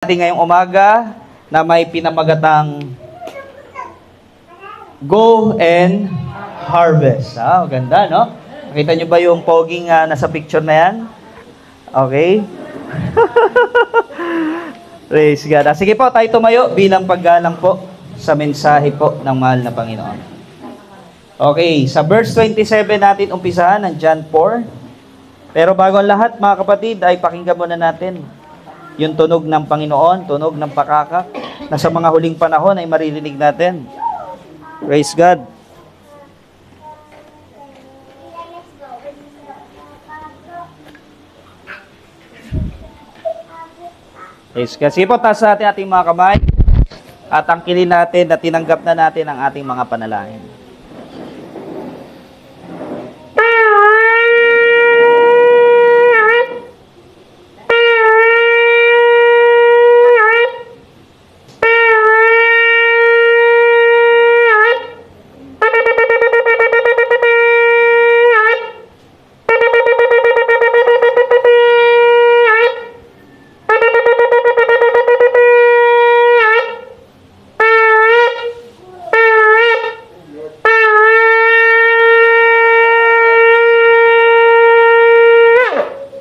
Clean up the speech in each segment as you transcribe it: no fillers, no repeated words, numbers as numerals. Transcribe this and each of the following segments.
Natin ngayong umaga na may pinamagatang Go and Harvest. Ganda, no? Nakita nyo ba yung poging nasa picture na yan? Okay. Praise God. Sige po, tayo tumayo bilang paggalang po sa mensahe po ng mahal na Panginoon. Okay, sa verse 27 natin umpisahan ng John 4. Pero bago ang lahat, mga kapatid, ay pakinggan muna natin yung tunog ng Panginoon, tunog ng pakakak, na sa mga huling panahon ay maririnig natin. Praise God. Praise God. Sige po, taas natin ating mga kamay at angkilin natin na tinanggap na natin ang ating mga panalangin.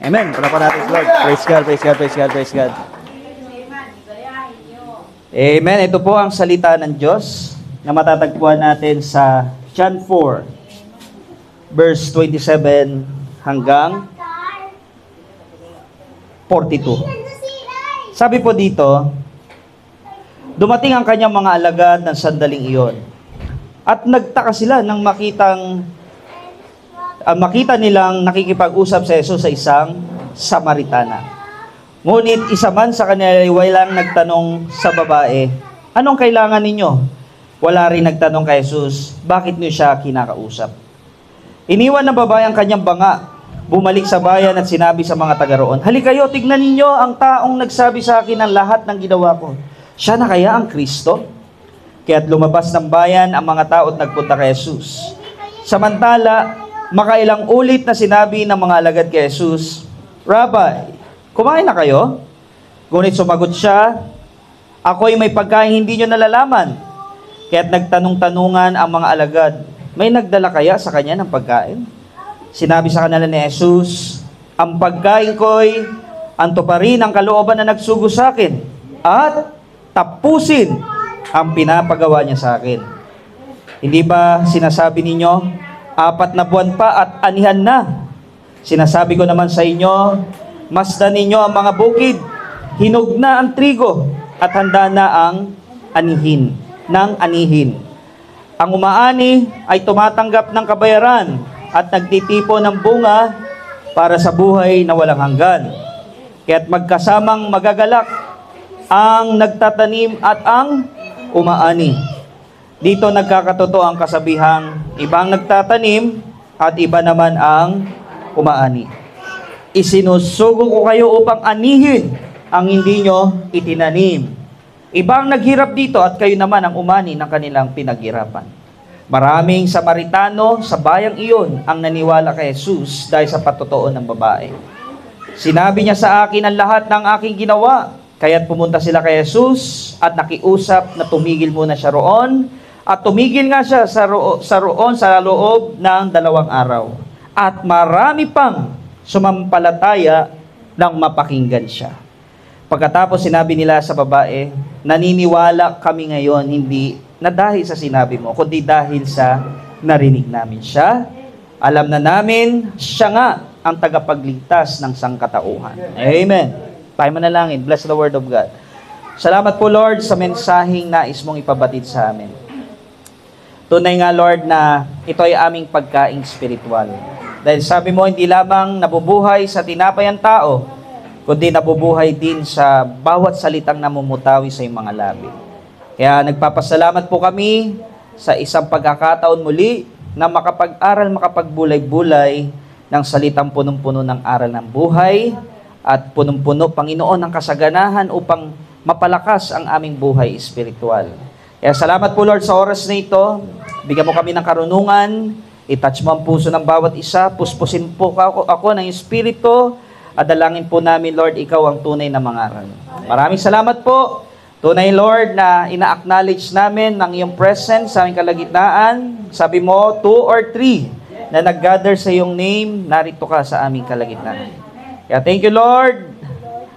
Amen. Palapan natin si Lord. Praise God, praise God, praise God, praise God. Amen. Ito po ang salita ng Diyos na matatagpuan natin sa John 4, verse 27 hanggang 42. Sabi po dito, dumating ang kanyang mga alagad ng sandaling iyon. At nagtaka sila nang makita nilang nakikipag-usap si Jesus sa isang Samaritana. Ngunit isa man sa kanila ay walang nagtanong sa babae, anong kailangan ninyo? Wala rin nagtanong kay Jesus, bakit niyo siya kinakausap? Iniwan ng babae ang kanyang banga, bumalik sa bayan at sinabi sa mga taga roon, halika kayo, tignan ninyo ang taong nagsabi sa akin ng lahat ng ginawa ko. Siya na kaya ang Kristo? Kaya't lumabas ng bayan ang mga tao at nagpunta kay Jesus. Samantala, makailang ulit na sinabi ng mga alagad kay Jesus, Rabbi, kumain na kayo? Ngunit sumagot siya, ako'y may pagkain hindi nyo nalalaman. Kaya't nagtanong-tanungan ang mga alagad, may nagdala kaya sa kanya ng pagkain? Sinabi sa kanila ni Jesus, ang pagkain ko'y anto pa rin ang kalooban na nagsugo sa akin at tapusin ang pinapagawa niya sa akin. Hindi ba sinasabi ninyo, 4 na buwan pa at anihan na? Sinasabi ko naman sa inyo, masdan ninyo ang mga bukid, hinog na ang trigo, at handa na ang anihin. Ang umaani ay tumatanggap ng kabayaran at nagtitipo ng bunga para sa buhay na walang hanggan. Kaya't magkasamang magagalak ang nagtatanim at ang umaani. Dito nagkakatotoo ang kasabihang, ibang nagtatanim at iba naman ang umaani. Isinusugo ko kayo upang anihin ang hindi nyo itinanim. Ibang naghirap dito at kayo naman ang umani ng kanilang pinaghirapan. Maraming Samaritano sa bayang iyon ang naniwala kay Jesus dahil sa patotoo ng babae. Sinabi niya sa akin ang lahat ng aking ginawa. Kaya't pumunta sila kay Jesus at nakiusap na tumigil muna siya roon. At tumigil nga siya sa loob ng 2 araw. At marami pang sumampalataya nang mapakinggan siya. Pagkatapos sinabi nila sa babae, naniniwala kami ngayon hindi na dahil sa sinabi mo, kundi dahil sa narinig namin siya. Alam na namin, siya nga ang tagapagligtas ng sangkatauhan. Amen. Tayo manalangin. Bless the word of God. Salamat po, Lord, sa mensaheng nais mong ipabatid sa amin. Tunay nga, Lord, na ito ay aming pagkaing spiritual. Dahil sabi mo, hindi lamang nabubuhay sa tinapay ang tao, kundi nabubuhay din sa bawat salitang namumutawi sa iyong mga labi. Kaya nagpapasalamat po kami sa isang pagkakataon muli na makapag-aral, makapagbulay-bulay ng salitang punong-puno ng aral ng buhay at punong-puno, Panginoon, ng kasaganahan upang mapalakas ang aming buhay espiritual. Kaya salamat po, Lord, sa oras na ito. Bigyan mo kami ng karunungan, i-touch mo ang puso ng bawat isa, puspusin po ako ng Espiritu, At dalangin po namin, Lord, ikaw ang tunay na mangaral. Maraming salamat po. Tunay, Lord, na ina-acknowledge namin ng iyong presence sa aming kalagitnaan. Sabi mo, 2 or 3 na nag-gather sa iyong name, narito ka sa aming kalagitnaan. Kaya thank you, Lord.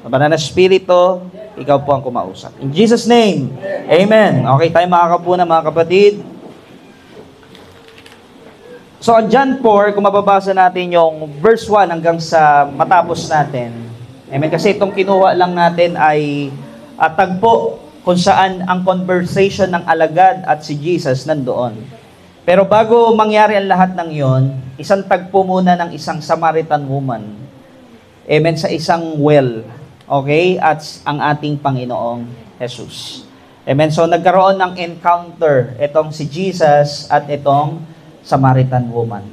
Banal na Espiritu, ikaw po ang kumausap. In Jesus' name, amen. Okay, tayo makakapuna, mga kapatid. So, on John 4, kung mababasa natin yung verse 1 hanggang sa matapos natin. Amen. Kasi itong kinuha lang natin ay tagpo kung saan ang conversation ng alagad at si Jesus nandoon. Pero bago mangyari ang lahat ng yon, isang tagpo muna ng isang Samaritan woman. Amen. Sa isang well. Okay? At ang ating Panginoong Jesus. Amen. So, nagkaroon ng encounter itong si Jesus at itong Samaritan woman.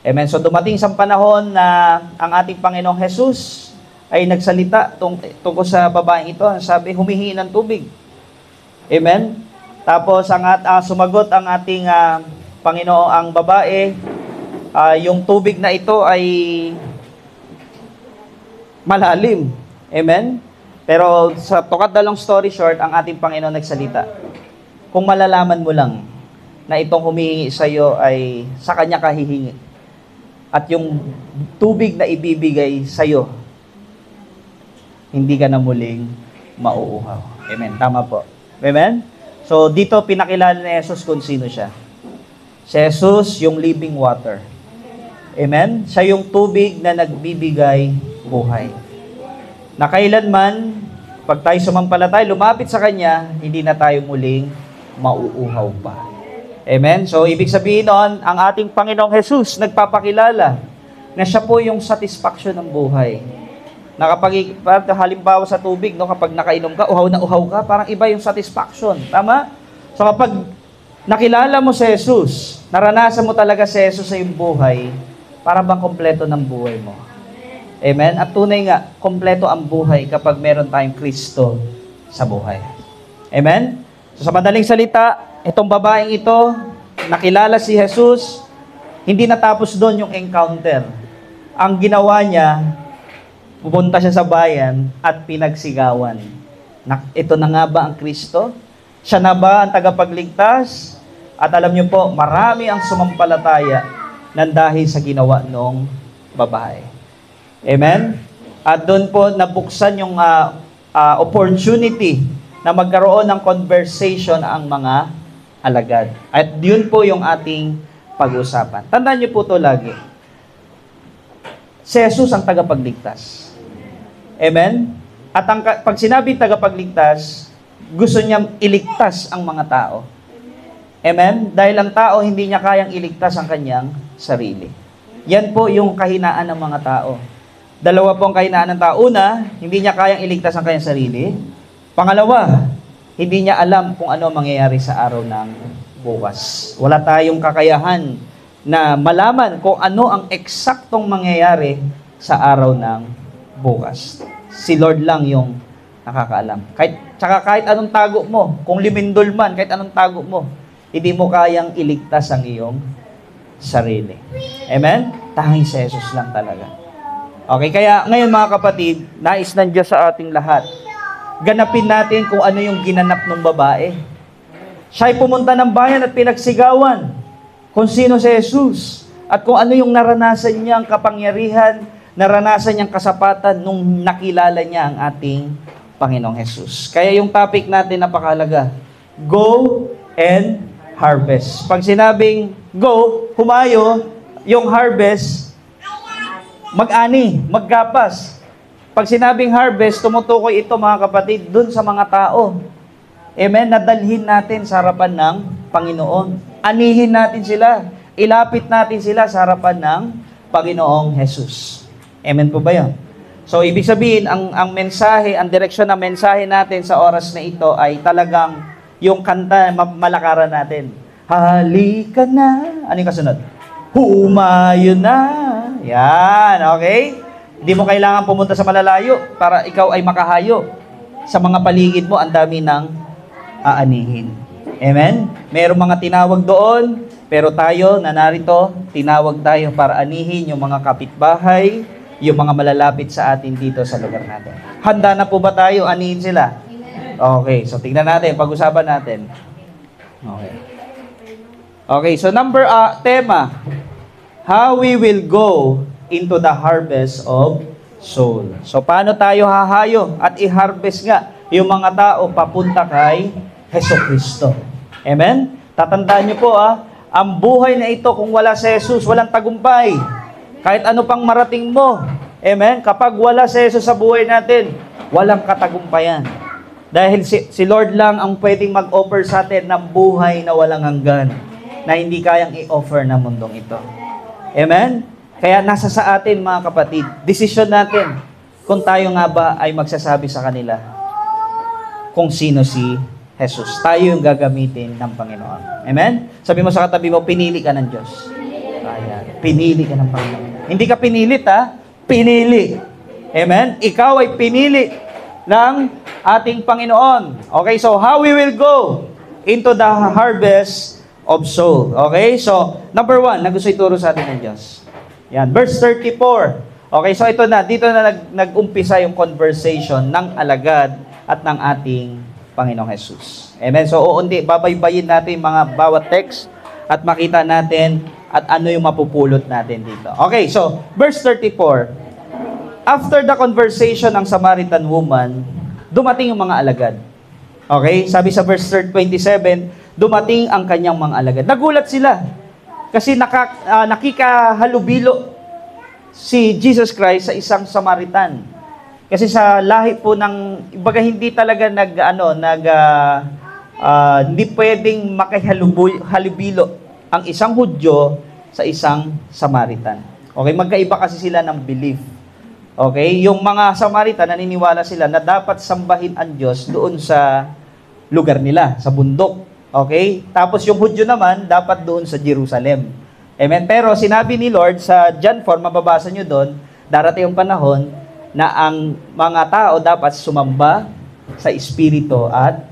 Amen. So dumating isang panahon na ang ating Panginoong Jesus ay nagsalita tungkol sa babaeng ito. Sabi, humihingi ng tubig. Amen. Tapos sumagot ang ating Panginoon, ang babae, yung tubig na ito ay malalim. Amen. Pero to cut the long story short, ang ating Panginoon nagsalita. Kung malalaman mo lang na itong humihingi sa iyo ay sa kanya kahihingi. At yung tubig na ibibigay sa iyo, hindi ka na muling mauuhaw. Amen. Tama po. Amen? So, dito pinakilala ni Jesus kung sino siya. Si Jesus, yung living water. Amen? Siya yung tubig na nagbibigay buhay. Na kailanman, pag tayo sumampalatay, lumapit sa Kanya, hindi na tayo muling mauuhaw pa. Amen? So, ibig sabihin noon, ang ating Panginoong Jesus nagpapakilala na siya po yung satisfaction ng buhay. Na kapag, halimbawa sa tubig, no, kapag nakainom ka, uhaw na uhaw ka, parang iba yung satisfaction. Tama? So, kapag nakilala mo si Jesus, naranasan mo talaga si Jesus sa iyong buhay, para bang kompleto ng buhay mo. Amen? At tunay nga, kompleto ang buhay kapag meron tayong Kristo sa buhay. Amen? So, sa madaling salita, itong babaeng ito, nakilala si Jesus, hindi natapos doon yung encounter. Ang ginawa niya, pupunta siya sa bayan at pinagsigawan. Ito na nga ba ang Kristo? Siya na ba ang tagapagligtas? At alam niyo po, marami ang sumampalataya nang dahil sa ginawa ng babae. Amen? At doon po nabuksan yung opportunity na magkaroon ng conversation ang mga alagad. At yun po yung ating pag-usapan. Tandaan niyo po ito lagi. Si Jesus ang tagapagligtas. Amen? At pag sinabi tagapagligtas, gusto niyang iligtas ang mga tao. Amen? Dahil ang tao hindi niya kayang iligtas ang kanyang sarili. Yan po yung kahinaan ng mga tao. Dalawa po ang kahinaan ng tao. Una, hindi niya kayang iligtas ang kanyang sarili. Pangalawa, hindi niya alam kung ano mangyayari sa araw ng bukas. Wala tayong kakayahan na malaman kung ano ang eksaktong mangyayari sa araw ng bukas. Si Lord lang yung nakakaalam. Kahit anong tago mo, kung limindol man, kahit anong tago mo, hindi mo kayang iligtas ang iyong sarili. Amen? Tanging si Jesus lang talaga. Okay, kaya ngayon mga kapatid, nais ng Diyos sa ating lahat, ganapin natin kung ano yung ginanap ng babae. Siya'y pumunta ng bayan at pinagsigawan kung sino si Jesus at kung ano yung naranasan niyang kapangyarihan, naranasan niyang kasapatan nung nakilala niya ang ating Panginoong Jesus. Kaya yung topic natin napakahalaga, go and harvest. Pag sinabing go, humayo, yung harvest, mag-ani, maggapas. Pag sinabing harvest, tumutukoy ito mga kapatid, dun sa mga tao. Amen? Nadalhin natin sa harapan ng Panginoon. Anihin natin sila. Ilapit natin sila sa harapan ng Panginoong Jesus. Amen po ba yan? So, ibig sabihin, ang mensahe, ang direksyon ng mensahe natin sa oras na ito ay talagang yung kanta, malakaran natin. Halika na. Ano yung kasunod? Humayo na. Yan, okay? Hindi mo kailangan pumunta sa malalayo para ikaw ay makahayo. Sa mga paligid mo, ang dami ng aanihin. Amen? Merong mga tinawag doon, pero tayo na narito, tinawag tayo para anihin yung mga kapitbahay, yung mga malalapit sa atin dito sa lugar natin. Handa na po ba tayo? Anihin sila? Okay, so tingnan natin, pag-usapan natin. Okay. Okay, so tema, how we will go into the harvest of soul. So paano tayo hahayo at i-harvest nga yung mga tao papunta kay Hesukristo. Amen? Tatandaan niyo po ang buhay na ito kung wala si Jesus, walang tagumpay. Kahit ano pang marating mo. Amen? Kapag wala si Jesus sa buhay natin, walang katagumpayan. Dahil si Lord lang ang pwedeng mag-offer sa atin ng buhay na walang hanggan, na hindi kayang i-offer ng mundong ito. Amen? Kaya nasa sa atin, mga kapatid, desisyon natin kung tayo nga ba ay magsasabi sa kanila kung sino si Jesus. Tayo yung gagamitin ng Panginoon. Amen? Sabi mo sa katabi mo, pinili ka ng Diyos. Ayan. Pinili ka ng Panginoon. Hindi ka pinilit, Pinili. Amen? Ikaw ay pinili ng ating Panginoon. Okay, so how we will go into the harvest of soul. Okay, so number 1, na gusto ituro sa atin ng Diyos. Yan, verse 34. Okay, so ito na, dito na nag-umpisa yung conversation ng alagad at ng ating Panginoong Jesus. Amen, so babaybayin natin mga bawat text at makita natin at ano yung mapupulot natin dito. Okay, so verse 34. After the conversation ng Samaritan woman, dumating yung mga alagad. Okay? Sabi sa verse 27, dumating ang kanyang mga alagad. Nagulat sila. Kasi nakikahalubilo si Jesus Christ sa isang Samaritan. Kasi sa lahi po ng, ibaga hindi talaga hindi pwedeng makihalubilo ang isang Hudyo sa isang Samaritan. Okay? Magkaiba kasi sila ng belief. Okay? Yung mga Samaritan, naniniwala sila na dapat sambahin ang Diyos doon sa lugar nila, sa bundok. Okay? Tapos yung Hudyo naman, dapat doon sa Jerusalem. Amen? Pero sinabi ni Lord sa John 4, mababasa nyo doon, darating yung panahon na ang mga tao dapat sumamba sa Espiritu at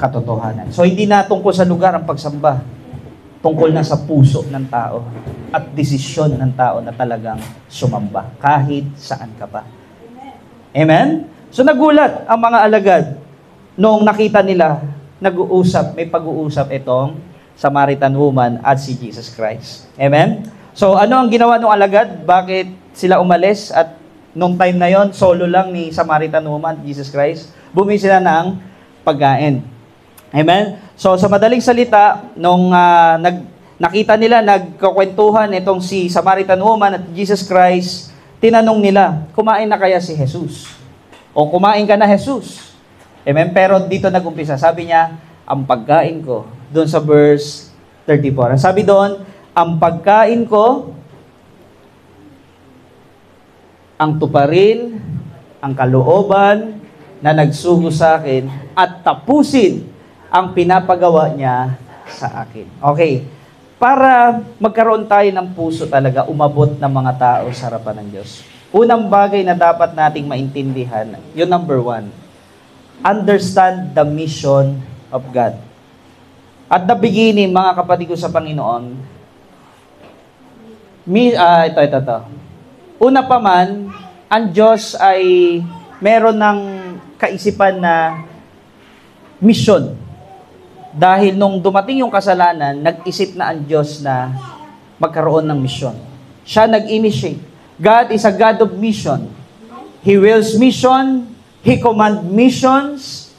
katotohanan. So hindi na tungkol sa lugar ang pagsamba. Tungkol na sa puso ng tao at desisyon ng tao na talagang sumamba kahit saan ka pa. Amen? So nagulat ang mga alagad noong nakita nila nag-uusap, may pag-uusap itong Samaritan woman at si Jesus Christ. Amen? So ano ang ginawa ng alagad? Bakit sila umalis at nung time na yon solo lang ni Samaritan woman at Jesus Christ? Bumili sila ng pagkain. Amen? So, sa madaling salita, nung nakita nila, nagkakwentuhan itong si Samaritan woman at Jesus Christ, tinanong nila, kumain na kaya si Jesus? O kumain ka na, Jesus? Amen? Pero dito nag-umpisa, sabi niya, ang pagkain ko, doon sa verse 34. Ang sabi doon, ang pagkain ko, ang tuparin, ang kalooban na nagsugo sa akin, at tapusin ang pinapagawa niya sa akin. Okay. Para magkaroon tayo ng puso talaga, umabot ng mga tao sa harapan ng Diyos. Unang bagay na dapat nating maintindihan, yung number 1, understand the mission of God. At the beginning, mga kapatid ko sa Panginoon, ito. Una pa man, ang Diyos ay meron ng kaisipan na mission. Dahil nung dumating yung kasalanan, nag-isip na ang Diyos na magkaroon ng mission. Siya nag-initiate. God is a God of mission. He wills mission. He commands missions.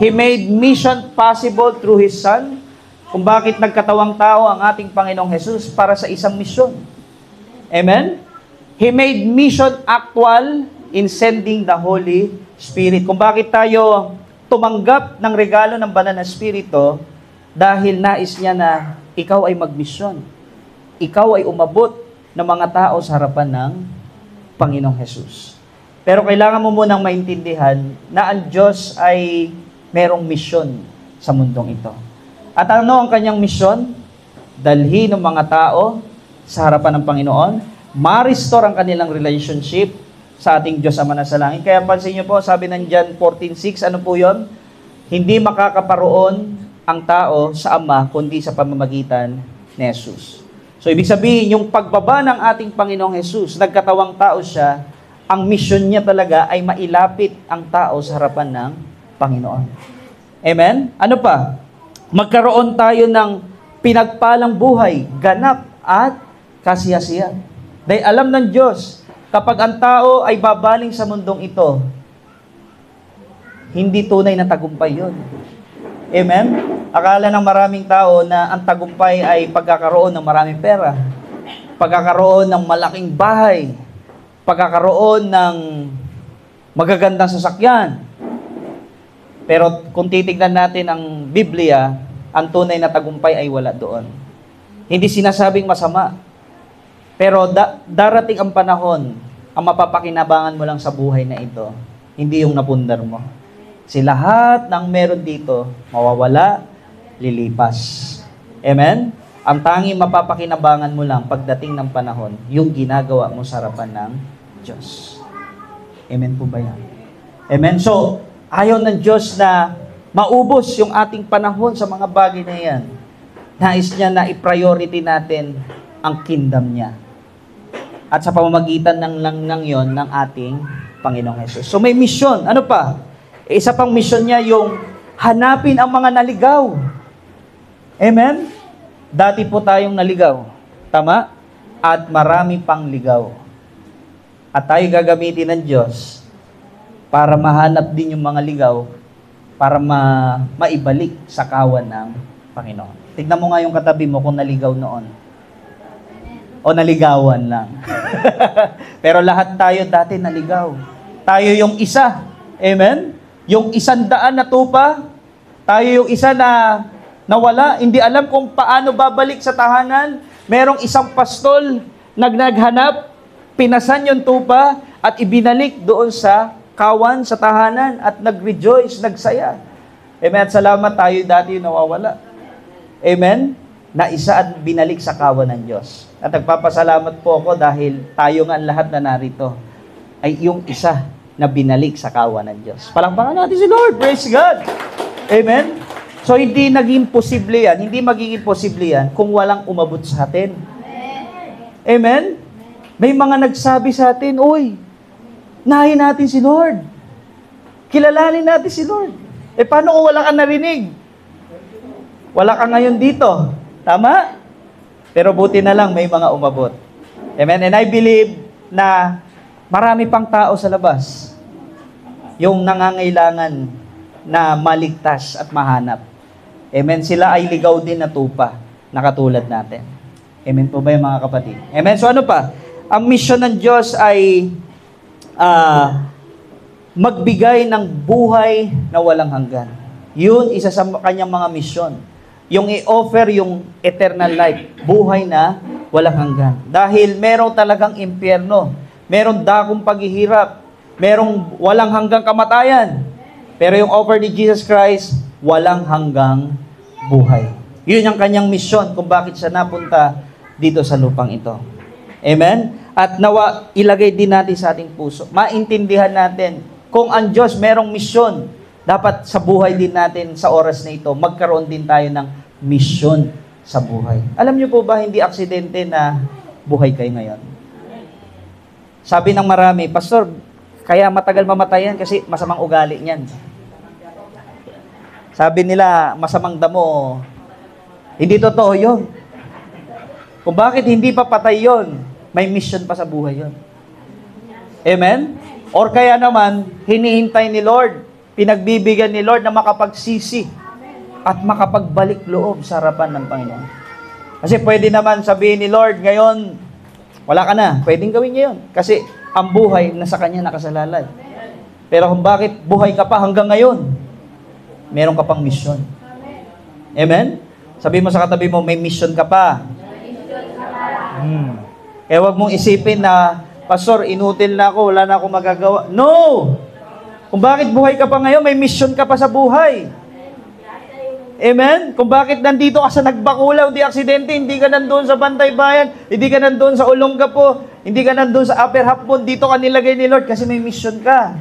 He made mission possible through His Son. Kung bakit nagkatawang tao ang ating Panginoong Jesus para sa isang misyon. Amen? He made mission actual in sending the Holy Spirit. Kung bakit tayo tumanggap ng regalo ng banal na Espiritu dahil nais niya na ikaw ay magmisyon. Ikaw ay umabot ng mga tao sa harapan ng Panginoong Jesus. Pero kailangan mo munang maintindihan na ang Diyos ay merong misyon sa mundong ito. At ano ang kanyang misyon? Dalhin ng mga tao sa harapan ng Panginoon, ma-restore ang kanilang relationship sa ating Diyos Ama nasa langit. Kaya pansin niyo po, sabi ng John 14:6, ano po yon? Hindi makakaparoon ang tao sa Ama kundi sa pamamagitan ni Jesus. So, ibig sabihin, yung pagbaba ng ating Panginoong Jesus, nagkatawang tao siya, ang mission niya talaga ay mailapit ang tao sa harapan ng Panginoon. Amen? Ano pa? Magkaroon tayo ng pinagpalang buhay, ganap at kasiyasiya. Dahil alam ng Diyos, kapag ang tao ay babaling sa mundong ito, hindi tunay na tagumpay yun. Amen? Akala ng maraming tao na ang tagumpay ay pagkakaroon ng maraming pera, pagkakaroon ng malaking bahay, pagkakaroon ng magagandang sasakyan. Pero kung titignan natin ang Biblia, ang tunay na tagumpay ay wala doon. Hindi sinasabing masama. Pero darating ang panahon, ang mapapakinabangan mo lang sa buhay na ito, hindi yung napundar mo. Si lahat ng meron dito, mawawala, lilipas. Amen? Ang tanging mapapakinabangan mo lang pagdating ng panahon, yung ginagawa mo sa harapan ng Diyos. Amen po ba yan? Amen? So, ayaw ng Diyos na maubos yung ating panahon sa mga bagay na yan. Nais niya na i-priority natin ang kingdom niya. At sa pamamagitan ng yon ng ating Panginoong Hesus. So may mission. Ano pa? Isa pang mission niya yung hanapin ang mga naligaw. Amen? Dati po tayong naligaw. Tama? At marami pang ligaw. At tayo gagamitin ng Diyos para mahanap din yung mga ligaw para maibalik sa kawan ng Panginoon. Tignan mo nga yung katabi mo kung naligaw noon. O naligawan lang. Pero lahat tayo dati naligaw. Tayo yung isa. Amen? Yung 100 na tupa, tayo yung isa na nawala, hindi alam kung paano babalik sa tahanan. Merong isang pastol naghanap, pinasan yung tupa, at ibinalik doon sa kawan, sa tahanan, at nag-rejoice, nagsaya. Amen? At salamat tayo dati nawawala. Amen? Na isa at binalik sa kawan ng Diyos. At nagpapasalamat po ako dahil tayo nga lahat na narito ay yung isa na binalik sa kawan ng Diyos. Palakpakan natin si Lord. Praise God. Amen? So, hindi naging posible yan. Hindi magiging posible yan kung walang umabot sa atin. Amen? May mga nagsabi sa atin, uy, nahin natin si Lord. Kilalanin natin si Lord. Paano kung wala ka narinig? Wala ka ngayon dito. Tama? Pero buti na lang may mga umabot. Amen? And I believe na marami pang tao sa labas yung nangangailangan na maligtas at mahanap. Amen? Sila ay ligaw din na tupa na katulad natin. Amen po ba yung mga kapatid? Amen? So ano pa? Ang mission ng Diyos ay magbigay ng buhay na walang hanggan. Yun, isa sa kanyang mga mission. Yung i-offer yung eternal life, buhay na walang hanggan. Dahil merong talagang impyerno, merong dakong paghihirap, merong walang hanggang kamatayan. Pero yung offer ni Jesus Christ, walang hanggang buhay. Yun ang kanyang mission kung bakit siya napunta dito sa lupang ito. Amen? At nawa, ilagay din natin sa ating puso. Maintindihan natin kung ang Diyos merong mission, dapat sa buhay din natin sa oras na ito, magkaroon din tayo ng mission sa buhay. Alam niyo po ba, hindi aksidente na buhay kayo ngayon? Sabi ng marami, Pastor, kaya matagal mamatayan kasi masamang ugali niyan. Sabi nila, masamang damo. Hindi totoo yun. Kung bakit hindi pa patay yun, may mission pa sa buhay yun. Amen? Or kaya naman, hinihintay ni Lord, pinagbibigyan ni Lord na makapagsisi at makapagbalik loob sa harapan ng Panginoon. Kasi pwede naman sabihin ni Lord, ngayon, wala ka na. Pwedeng gawin niya yun. Kasi ang buhay nasa Kanya nakasalalay. Pero kung bakit buhay ka pa hanggang ngayon, meron ka pang mission. Amen? Sabi mo sa katabi mo, may mission ka pa. Huwag mong isipin na, Pastor, inutil na ako, wala na akong magagawa. No! Kung bakit buhay ka pa ngayon, may mission ka pa sa buhay. Amen? Kung bakit nandito ka sa Nagbakulaw, di aksidente, hindi ka nandun sa Bantay Bayan, hindi ka nandun sa Olongapo, hindi ka nandun sa Upper Hapon, dito ka nilagay ni Lord kasi may mission ka.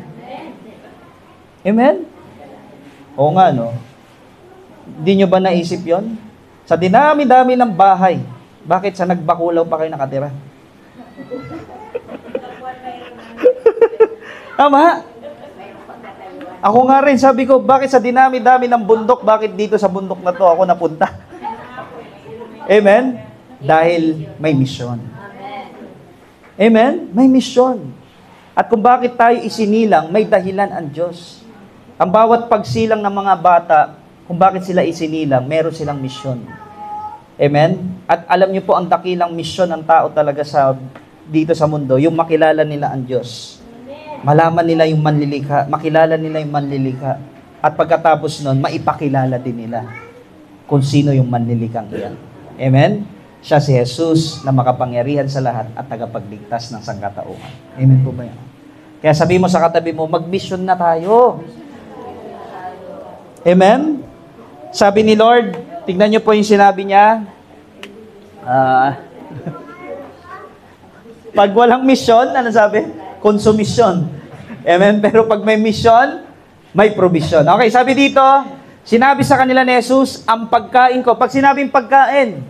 Amen? Oo nga, no? Hindi nyo ba naisip yon? Sa dinami-dami ng bahay Bakit sa Nagbakulaw pa kayo nakatira? Tama? Ako nga rin, sabi ko, bakit sa dinami-dami ng bundok, bakit dito sa bundok na to ako napunta? Amen? Dahil may misyon. Amen? May misyon. At kung bakit tayo isinilang, may dahilan ang Diyos. Ang bawat pagsilang ng mga bata, kung bakit sila isinilang, meron silang misyon. Amen? At alam niyo po, ang dakilang misyon ng tao talaga dito sa mundo, yung makilala nila ang Diyos. Malaman nila yung manlilikha, makilala nila yung manlilikha. At pagkatapos nun, maipakilala din nila kung sino yung manlilikhang iyan. Amen? Siya si Jesus na makapangyarihan sa lahat at tagapagligtas ng sangkatauhan. Amen po ba yan? Kaya sabi mo sa katabi mo, mag-mission na tayo. Amen? Sabi ni Lord, tignan niyo po yung sinabi niya, pag walang mission, ano sabi? Konsumisyon. Amen? Pero pag may mission, may provision. Okay, sabi dito, sinabi sa kanila ni Jesus, ang pagkain ko. Pag sinabing pagkain,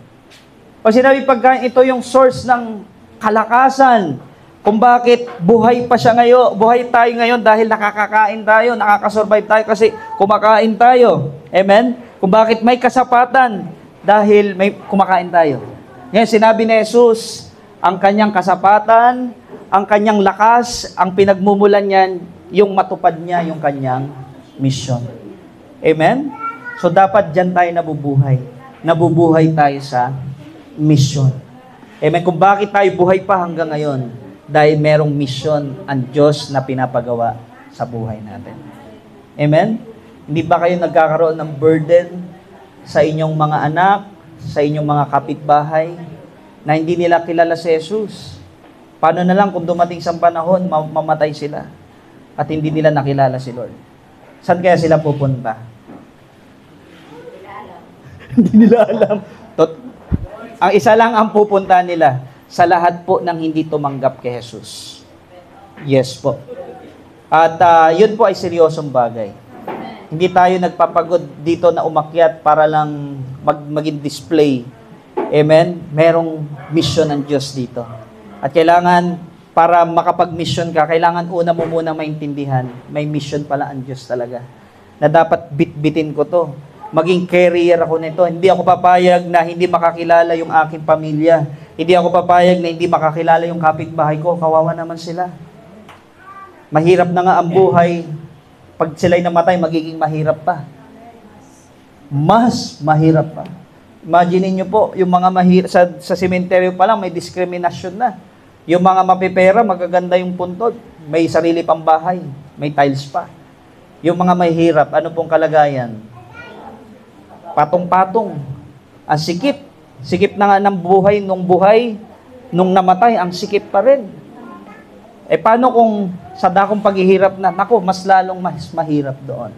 ito yung source ng kalakasan. Kung bakit buhay pa siya ngayon, buhay tayo ngayon dahil nakakakain tayo, nakakasurvive tayo kasi kumakain tayo. Amen? Kung bakit may kasapatan dahil may kumakain tayo. Ngayon, sinabi ni Jesus, ang kanyang kasapatan, ang kanyang lakas, ang pinagmumulan niyan, yung matupad niya, yung kanyang mission. Amen? So, dapat dyan tayo nabubuhay. Nabubuhay tayo sa mission. Amen? Kung bakit tayo buhay pa hanggang ngayon? Dahil merong mission ang Diyos na pinapagawa sa buhay natin. Amen? Hindi ba kayo nagkakaroon ng burden sa inyong mga anak, sa inyong mga kapitbahay, na hindi nila kilala si Jesus? Paano na lang kung dumating sa panahon, mamatay sila at hindi nila nakilala si Lord? Saan kaya sila pupunta? Hindi nila alam. Ang isa lang ang pupunta nila sa lahat po ng hindi tumanggap kay Jesus. Yes po. At yun po ay seryosong bagay. Hindi tayo nagpapagod dito na umakyat para lang maging display. Amen? Merong mission ng Diyos dito. At kailangan, para makapag-mission ka, kailangan una mo muna maintindihan, may mission pala ang Diyos talaga. Na dapat bitbitin ko to. Maging carrier ako nito. Hindi ako papayag na hindi makakilala yung aking pamilya. Hindi ako papayag na hindi makakilala yung kapitbahay ko. Kawawa naman sila. Mahirap na nga ang buhay. Pag sila'y namatay, magiging mahirap pa. Mas mahirap pa. Imagine niyo po, yung mga mahirap, sa sementeryo pa lang, may diskriminasyon na. Yung mga mapipera, magaganda yung puntod. May sarili pang bahay. May tiles pa. Yung mga mahirap, ano pong kalagayan? Patong-patong. Ang sikip. Sikip na nga ng buhay, nung namatay, ang sikip pa rin. Eh paano kung sa dakong paghihirap na, naku, mas lalong mahirap doon.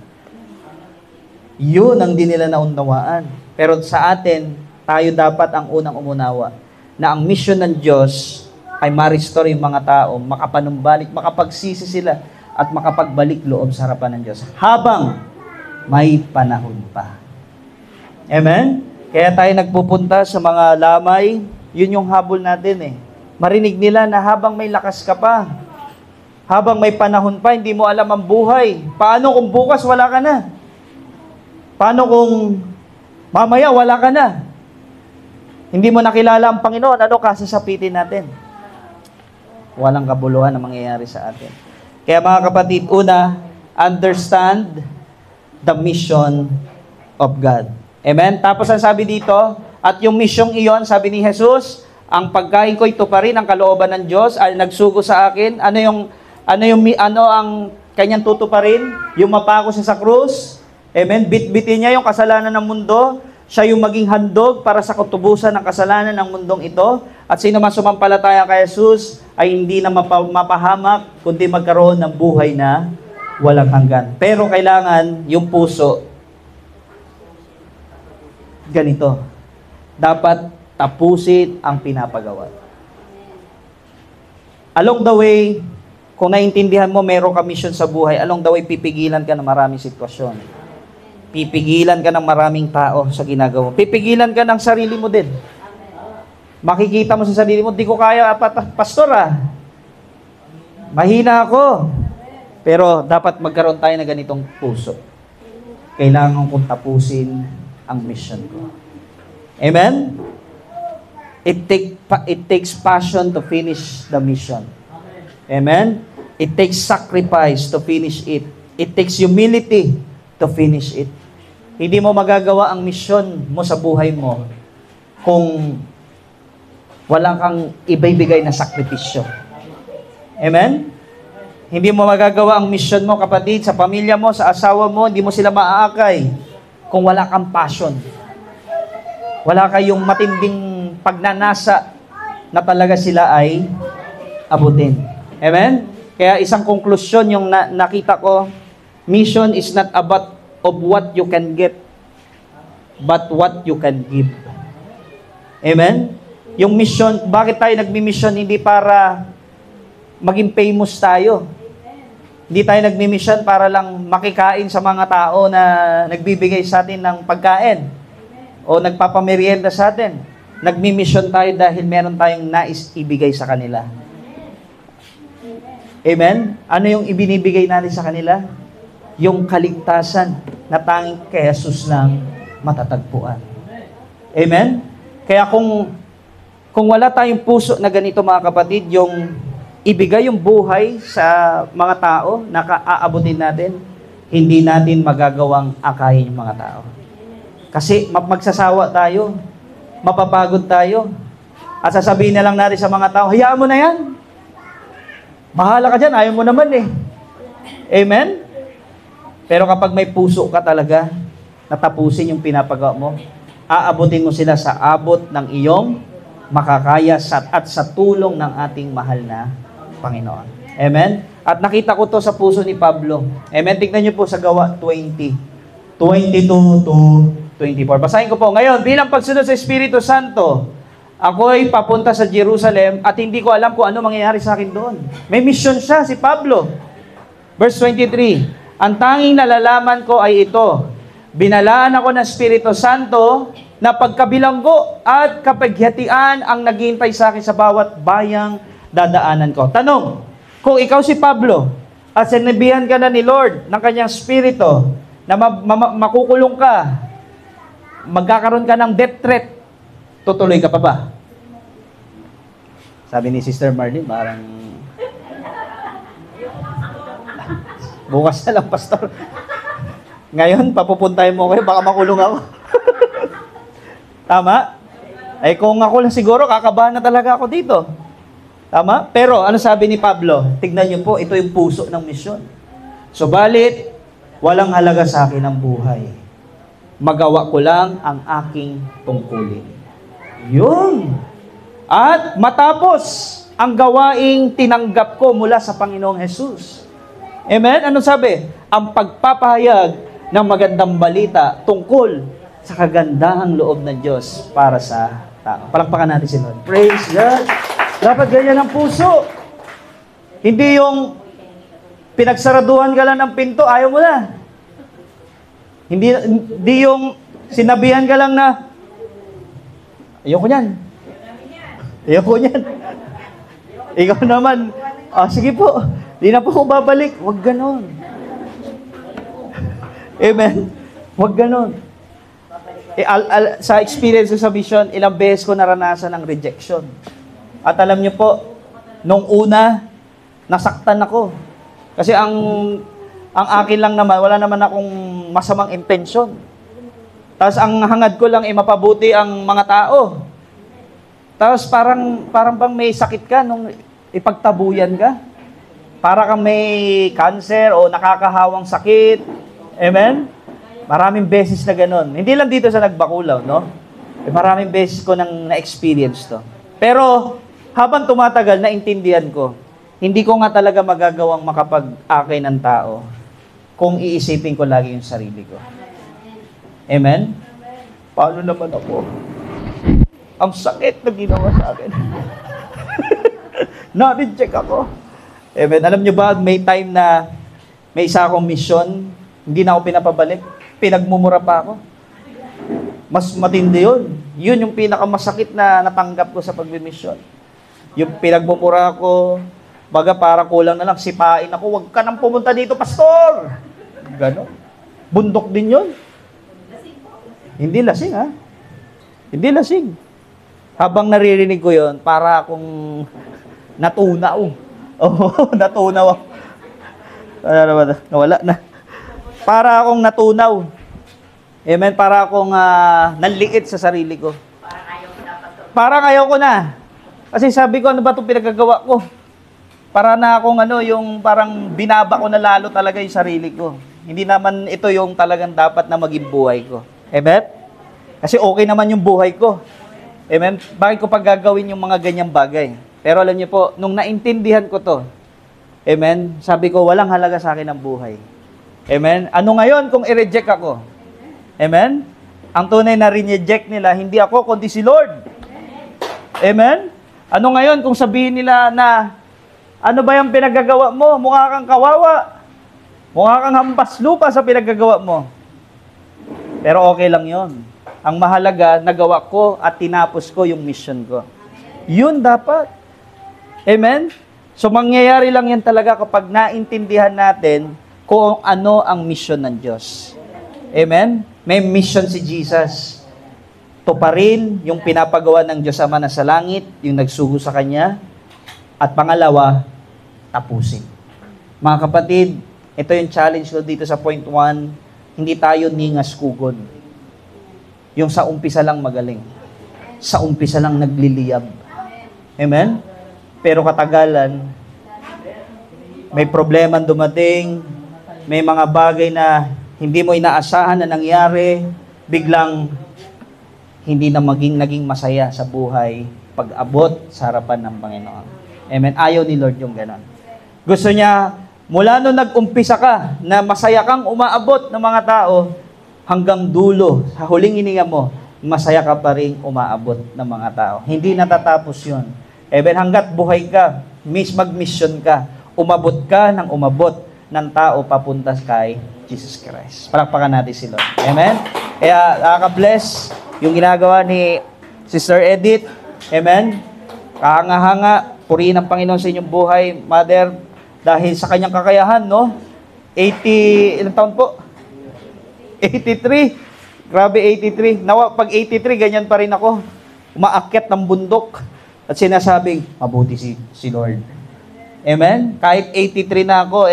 Yun ang di nila naunawaan. Pero sa atin, tayo dapat ang unang umunawa na ang mission ng Diyos ay ma-restore yung mga tao, makapanumbalik, makapagsisi sila at makapagbalik loob sa harapan ng Diyos habang may panahon pa. Amen? Kaya tayo nagpupunta sa mga lamay, yun yung habol natin eh. Marinig nila na habang may lakas ka pa, habang may panahon pa, hindi mo alam ang buhay. Paano kung bukas wala ka na? Paano kung mamaya wala ka na? Hindi mo nakilala ang Panginoon, ano kasasapitin natin? Walang kabuluhan na mangyayari sa atin. Kaya mga kapatid, una, understand the mission of God. Amen? Tapos ang sabi dito, at yung misyong iyon, sabi ni Jesus, ang pagkain ko ito pa rin, ang kalooban ng Diyos, ay nagsugo sa akin. Ano ang kanyang tutuparin? Yung mapako siya sa krus. Amen? Bitbitin niya yung kasalanan ng mundo. Siya yung maging handog para sa katubusan ng kasalanan ng mundong ito. At sino man sumampalataya kay Jesus ay hindi na mapahamak, kundi magkaroon ng buhay na walang hanggan. Pero kailangan yung puso ganito. Dapat tapusin ang pinapagawa. Along the way, kung naintindihan mo meron ka mission sa buhay, along the way pipigilan ka ng maraming sitwasyon. Pipigilan ka ng maraming tao sa ginagawa. Pipigilan ka ng sarili mo din. Makikita mo sa sarili mo, di ko kaya, pastor mahina ako. Pero dapat magkaroon tayo ng ganitong puso. Kailangan kong tapusin ang mission ko. Amen? It takes passion to finish the mission. Amen? It takes sacrifice to finish it. It takes humility to finish it. Hindi mo magagawa ang mission mo sa buhay mo kung wala kang ibibigay na sakripisyo. Amen? Hindi mo magagawa ang mission mo, kapatid, sa pamilya mo, sa asawa mo, hindi mo sila maaakay kung wala kang passion. Wala kayong matinding pagnanasa na talaga sila ay abutin. Amen? Kaya isang konklusyon yung nakita ko, mission is not about of what you can get, but what you can give. Amen? Yung mission, bakit tayo nagmi-mission? Hindi para maging famous tayo. Hindi tayo nagmi-mission para lang makikain sa mga tao na nagbibigay sa atin ng pagkain o nagpapamerienda sa atin. Nagmi-mission tayo dahil meron tayong nais ibigay sa kanila. Amen? Ano yung ibinibigay natin sa kanila? Yung kaligtasan na tanging kay Jesus lang matatagpuan. Amen? Kaya kung wala tayong puso na ganito, mga kapatid, yung ibigay yung buhay sa mga tao na aabutin natin, hindi natin magagawang akayin yung mga tao. Kasi magsasawa tayo, mapapagod tayo, at sasabihin na lang natin sa mga tao, hayaan mo na yan. Bahala ka dyan, ayaw mo naman eh. Amen? Pero kapag may puso ka talaga, natapusin yung pinapagawa mo, aabutin mo sila sa abot ng iyong makakaya at sa tulong ng ating mahal na Panginoon. Amen? At nakita ko to sa puso ni Pablo. Amen? Tignan niyo po sa Gawa 20, 22 to 24. Basahin ko po. Ngayon, bilang pagsunod sa Espiritu Santo, ako'y papunta sa Jerusalem at hindi ko alam kung ano mangyayari sa akin doon. May mission siya, si Pablo. Verse 23, ang tanging nalalaman ko ay ito, binalaan ako ng Espiritu Santo na pagkabilanggo at kapaghatian ang naghihintay sa akin sa bawat bayang dadaanan ko. Tanong, kung ikaw si Pablo at sinabihan ka na ni Lord ng kanyang Espiritu na makukulong ka, magkakaroon ka ng death threat, tutuloy ka pa ba? Sabi ni Sister Marlene, parang bukas na lang, pastor. Ngayon, papupuntahin mo kayo, baka makulong ako. Tama? Eh kung ako lang siguro, kakabahan na talaga ako dito. Tama? Pero ano sabi ni Pablo? Tignan niyo po, ito yung puso ng misyon. Subalit, walang halaga sa akin ang buhay. Magawa ko lang ang aking tungkulin. Yun. At matapos ang gawaing tinanggap ko mula sa Panginoong Jesus. Amen? Ano sabi? Ang pagpapahayag ng magandang balita tungkol sa kagandahang loob ng Diyos para sa tao. Palakpakan natin si Lord. Praise God. Dapat ganyan ang puso. Hindi yung pinagsaraduhan ka lang ng pinto, ayaw mo na. Hindi yung sinabihan ka lang na, ayoko niyan. Ayoko niyan. Ikaw naman, sige po, di na po ako babalik. Huwag ganon. Amen. Huwag ganon. Sa experience sa vision, ilang beses ko naranasan ang rejection. At alam niyo po, nung una, nasaktan ako. Kasi ang akin lang naman, wala naman akong masamang intensyon. Tapos ang hangad ko lang ay mapabuti ang mga tao. Tapos parang bang may sakit ka nung ipagtabuyan ka. Para kang may cancer o nakakahawang sakit. Amen? Maraming beses na ganun. Hindi lang dito sa Nagbakulaw, no? Maraming beses ko nang na-experience to. Pero habang tumatagal, naintindihan ko, hindi ko nga talaga magagawang makapag-akay ng tao kung iisipin ko lagi yung sarili ko. Amen? Paano naman ako? Ang sakit na ginawa sa akin. Na-reject ako. Amen? Alam nyo ba, may time na may isa akong mission, hindi na ako pinapabalik. Pinagmumura pa ako. Mas matindi yun. Yun yung pinakamasakit na natanggap ko sa pagbimisyon. Yung pinagmumura ko, baga para kulang na lang, sipain ako, wag ka nang pumunta dito, pastor! Ganon. Bundok din yun. Hindi lasing, ha? Hindi lasing. Habang naririnig ko yun, para akong natunaw. Oo, natunaw. Nawala na. Para akong natunaw. Amen? Para akong nanliit sa sarili ko. Parang ayaw ko na. Kasi sabi ko, ano ba itong pinagagawa ko? Para na akong yung parang binaba ko na lalo talaga yung sarili ko. Hindi naman ito yung talagang dapat na maging buhay ko. Amen? Kasi okay naman yung buhay ko. Amen? Bakit ko pa gagawin yung mga ganyang bagay? Pero alam niyo po, nung naintindihan ko to, amen, sabi ko, walang halaga sa akin ang buhay. Amen? Ano ngayon kung i-reject ako? Amen? Ang tunay na rineject nila, hindi ako, kundi si Lord. Amen? Ano ngayon kung sabihin nila na, ano ba yung pinagagawa mo? Mukha kang kawawa. Mukha kang hampas lupa sa pinagagawa mo. Pero okay lang yon. Ang mahalaga, nagawa ko at tinapos ko yung mission ko. Yun dapat. Amen? So mangyayari lang yan talaga kapag naintindihan natin kung ano ang mission ng Diyos. Amen? May mission si Jesus. Tuparin yung pinapagawa ng Diyos Ama na sa langit, yung nagsugo sa Kanya. At pangalawa, tapusin. Mga kapatid, ito yung challenge ko dito sa point 1. Hindi tayo ningas kugod. Yung sa umpisa lang magaling. Sa umpisa lang nagliliyab. Amen? Pero katagalan, may problema dumating, may mga bagay na hindi mo inaasahan na nangyari, biglang hindi na naging masaya sa buhay pag-abot sa harapan ng Panginoon. Amen? Ayaw ni Lord yung ganon. Gusto niya, mula nung nag-umpisa ka, na masaya kang umaabot ng mga tao, hanggang dulo, sa huling hininga mo, masaya ka pa rin umaabot ng mga tao. Hindi natatapos yun. Amen? Hanggat buhay ka, mag-mission ka, umabot ka ng umabot ng tao papunta kay Jesus Christ. Palakpakan natin si Lord. Amen? Kaya, nakaka-bless yung ginagawa ni Sister Edith. Amen? Kahanga-hanga, purihin ang Panginoon sa inyong buhay, Mother, dahil sa kanyang kakayahan, no? 80, ilang taon po? 83. Grabe, 83. Nawa, pag 83, ganyan pa rin ako. Umaakyat ng bundok. At sinasabing, mabuti si Lord. Amen? Kahit 83 na ako,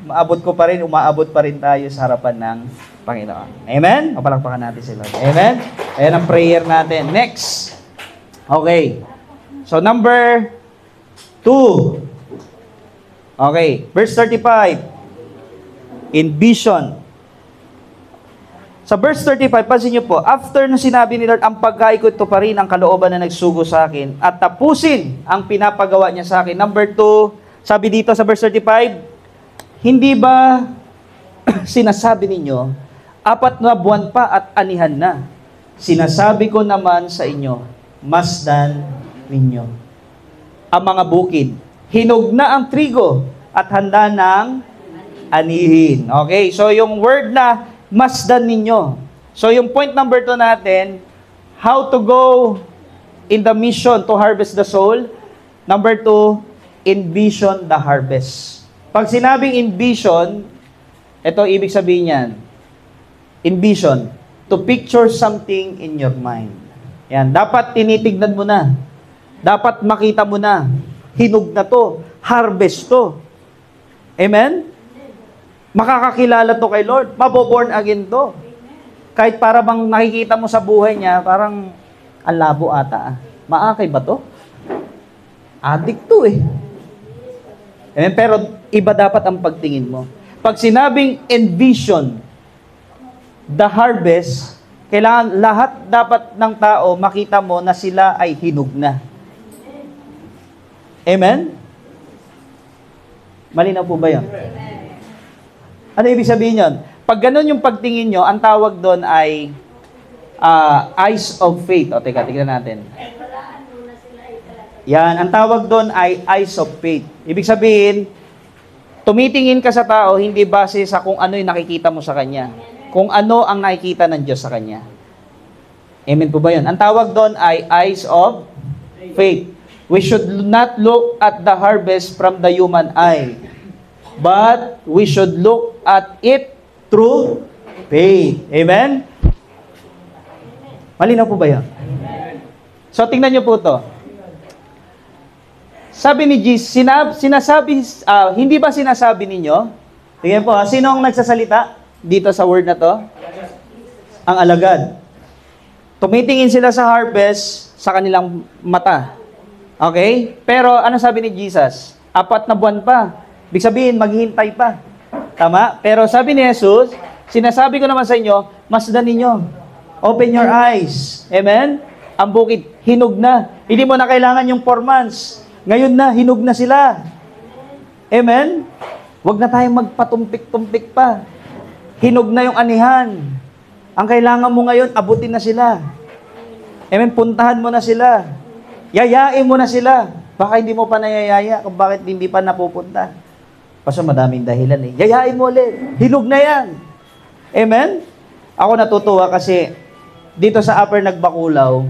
maabot ko pa rin, umaabot pa rin tayo sa harapan ng Panginoon. Amen? Kapalakpakan natin si Lord. Amen? Ayan ang prayer natin. Next. Okay. So, number 2. Okay. Verse 35. In vision. Sa verse 35, pansin niyo po, after na sinabi ni Lord, ang pagkain ko ito pa rin ang kalooban na nagsugo sa akin at tapusin ang pinapagawa niya sa akin. Number 2, sabi dito sa verse 35, hindi ba sinasabi ninyo, 4 na buwan pa at anihan na? Sinasabi ko naman sa inyo, masdan ninyo. Ang mga bukid, hinog na ang trigo at handa ng anihin. Okay, so yung word na masdan ninyo. So yung point number 2 natin, how to go in the mission to harvest the soul. Number 2, envision the harvest. Pag sinabing envision, ito ibig sabihin yan. Envision, to picture something in your mind. Yan, dapat tinitignan mo na. Dapat makita mo na. Hinog na to. Harvest to. Amen? Makakakilala to kay Lord. Maboborn again to. Kahit para bang nakikita mo sa buhay niya, parang ang labo ata. Maakay ba to? Addict to eh. Amen? Pero iba dapat ang pagtingin mo. Pag sinabing envision the harvest, kailangan lahat dapat ng tao makita mo na sila ay hinog na. Amen? Malinaw po ba yun? Ano ibig sabihin yun? Pag ganun yung pagtingin nyo, ang tawag doon ay eyes of faith. O, teka, tignan natin. Yan, ang tawag doon ay eyes of faith. Ibig sabihin, tumitingin ka sa tao, hindi base sa kung ano yung nakikita mo sa kanya. Kung ano ang nakikita ng Diyos sa kanya. Amen po ba yun? Ang tawag doon ay eyes of faith. We should not look at the harvest from the human eye, but we should look at it through faith. Amen? Malinaw po ba yun? So, tingnan nyo po to. Sabi ni Jesus, hindi ba sinasabi ninyo? Tingnan po ha, sino ang nagsasalita dito sa word na to? Ang alagad. Tumitingin sila sa harvest sa kanilang mata. Okay? Pero ano sabi ni Jesus? 4 na buwan pa. Ibig sabihin, maghihintay pa. Tama? Pero sabi ni Jesus, sinasabi ko naman sa inyo, masdan ninyo. Open your eyes. Amen? Ang bukid, hinog na. Hindi mo na kailangan yung 4 months. Ngayon na, hinog na sila. Amen? Huwag na tayong magpatumpik-tumpik pa. Hinog na yung anihan. Ang kailangan mo ngayon, abutin na sila. Amen? Puntahan mo na sila. Yayain mo na sila. Baka hindi mo pa nayayaya kung bakit hindi pa napupunta. Kasi madaming dahilan eh. Yayain mo ulit. Hinog na yan. Amen? Ako natutuwa kasi dito sa Upper Nagbakulaw,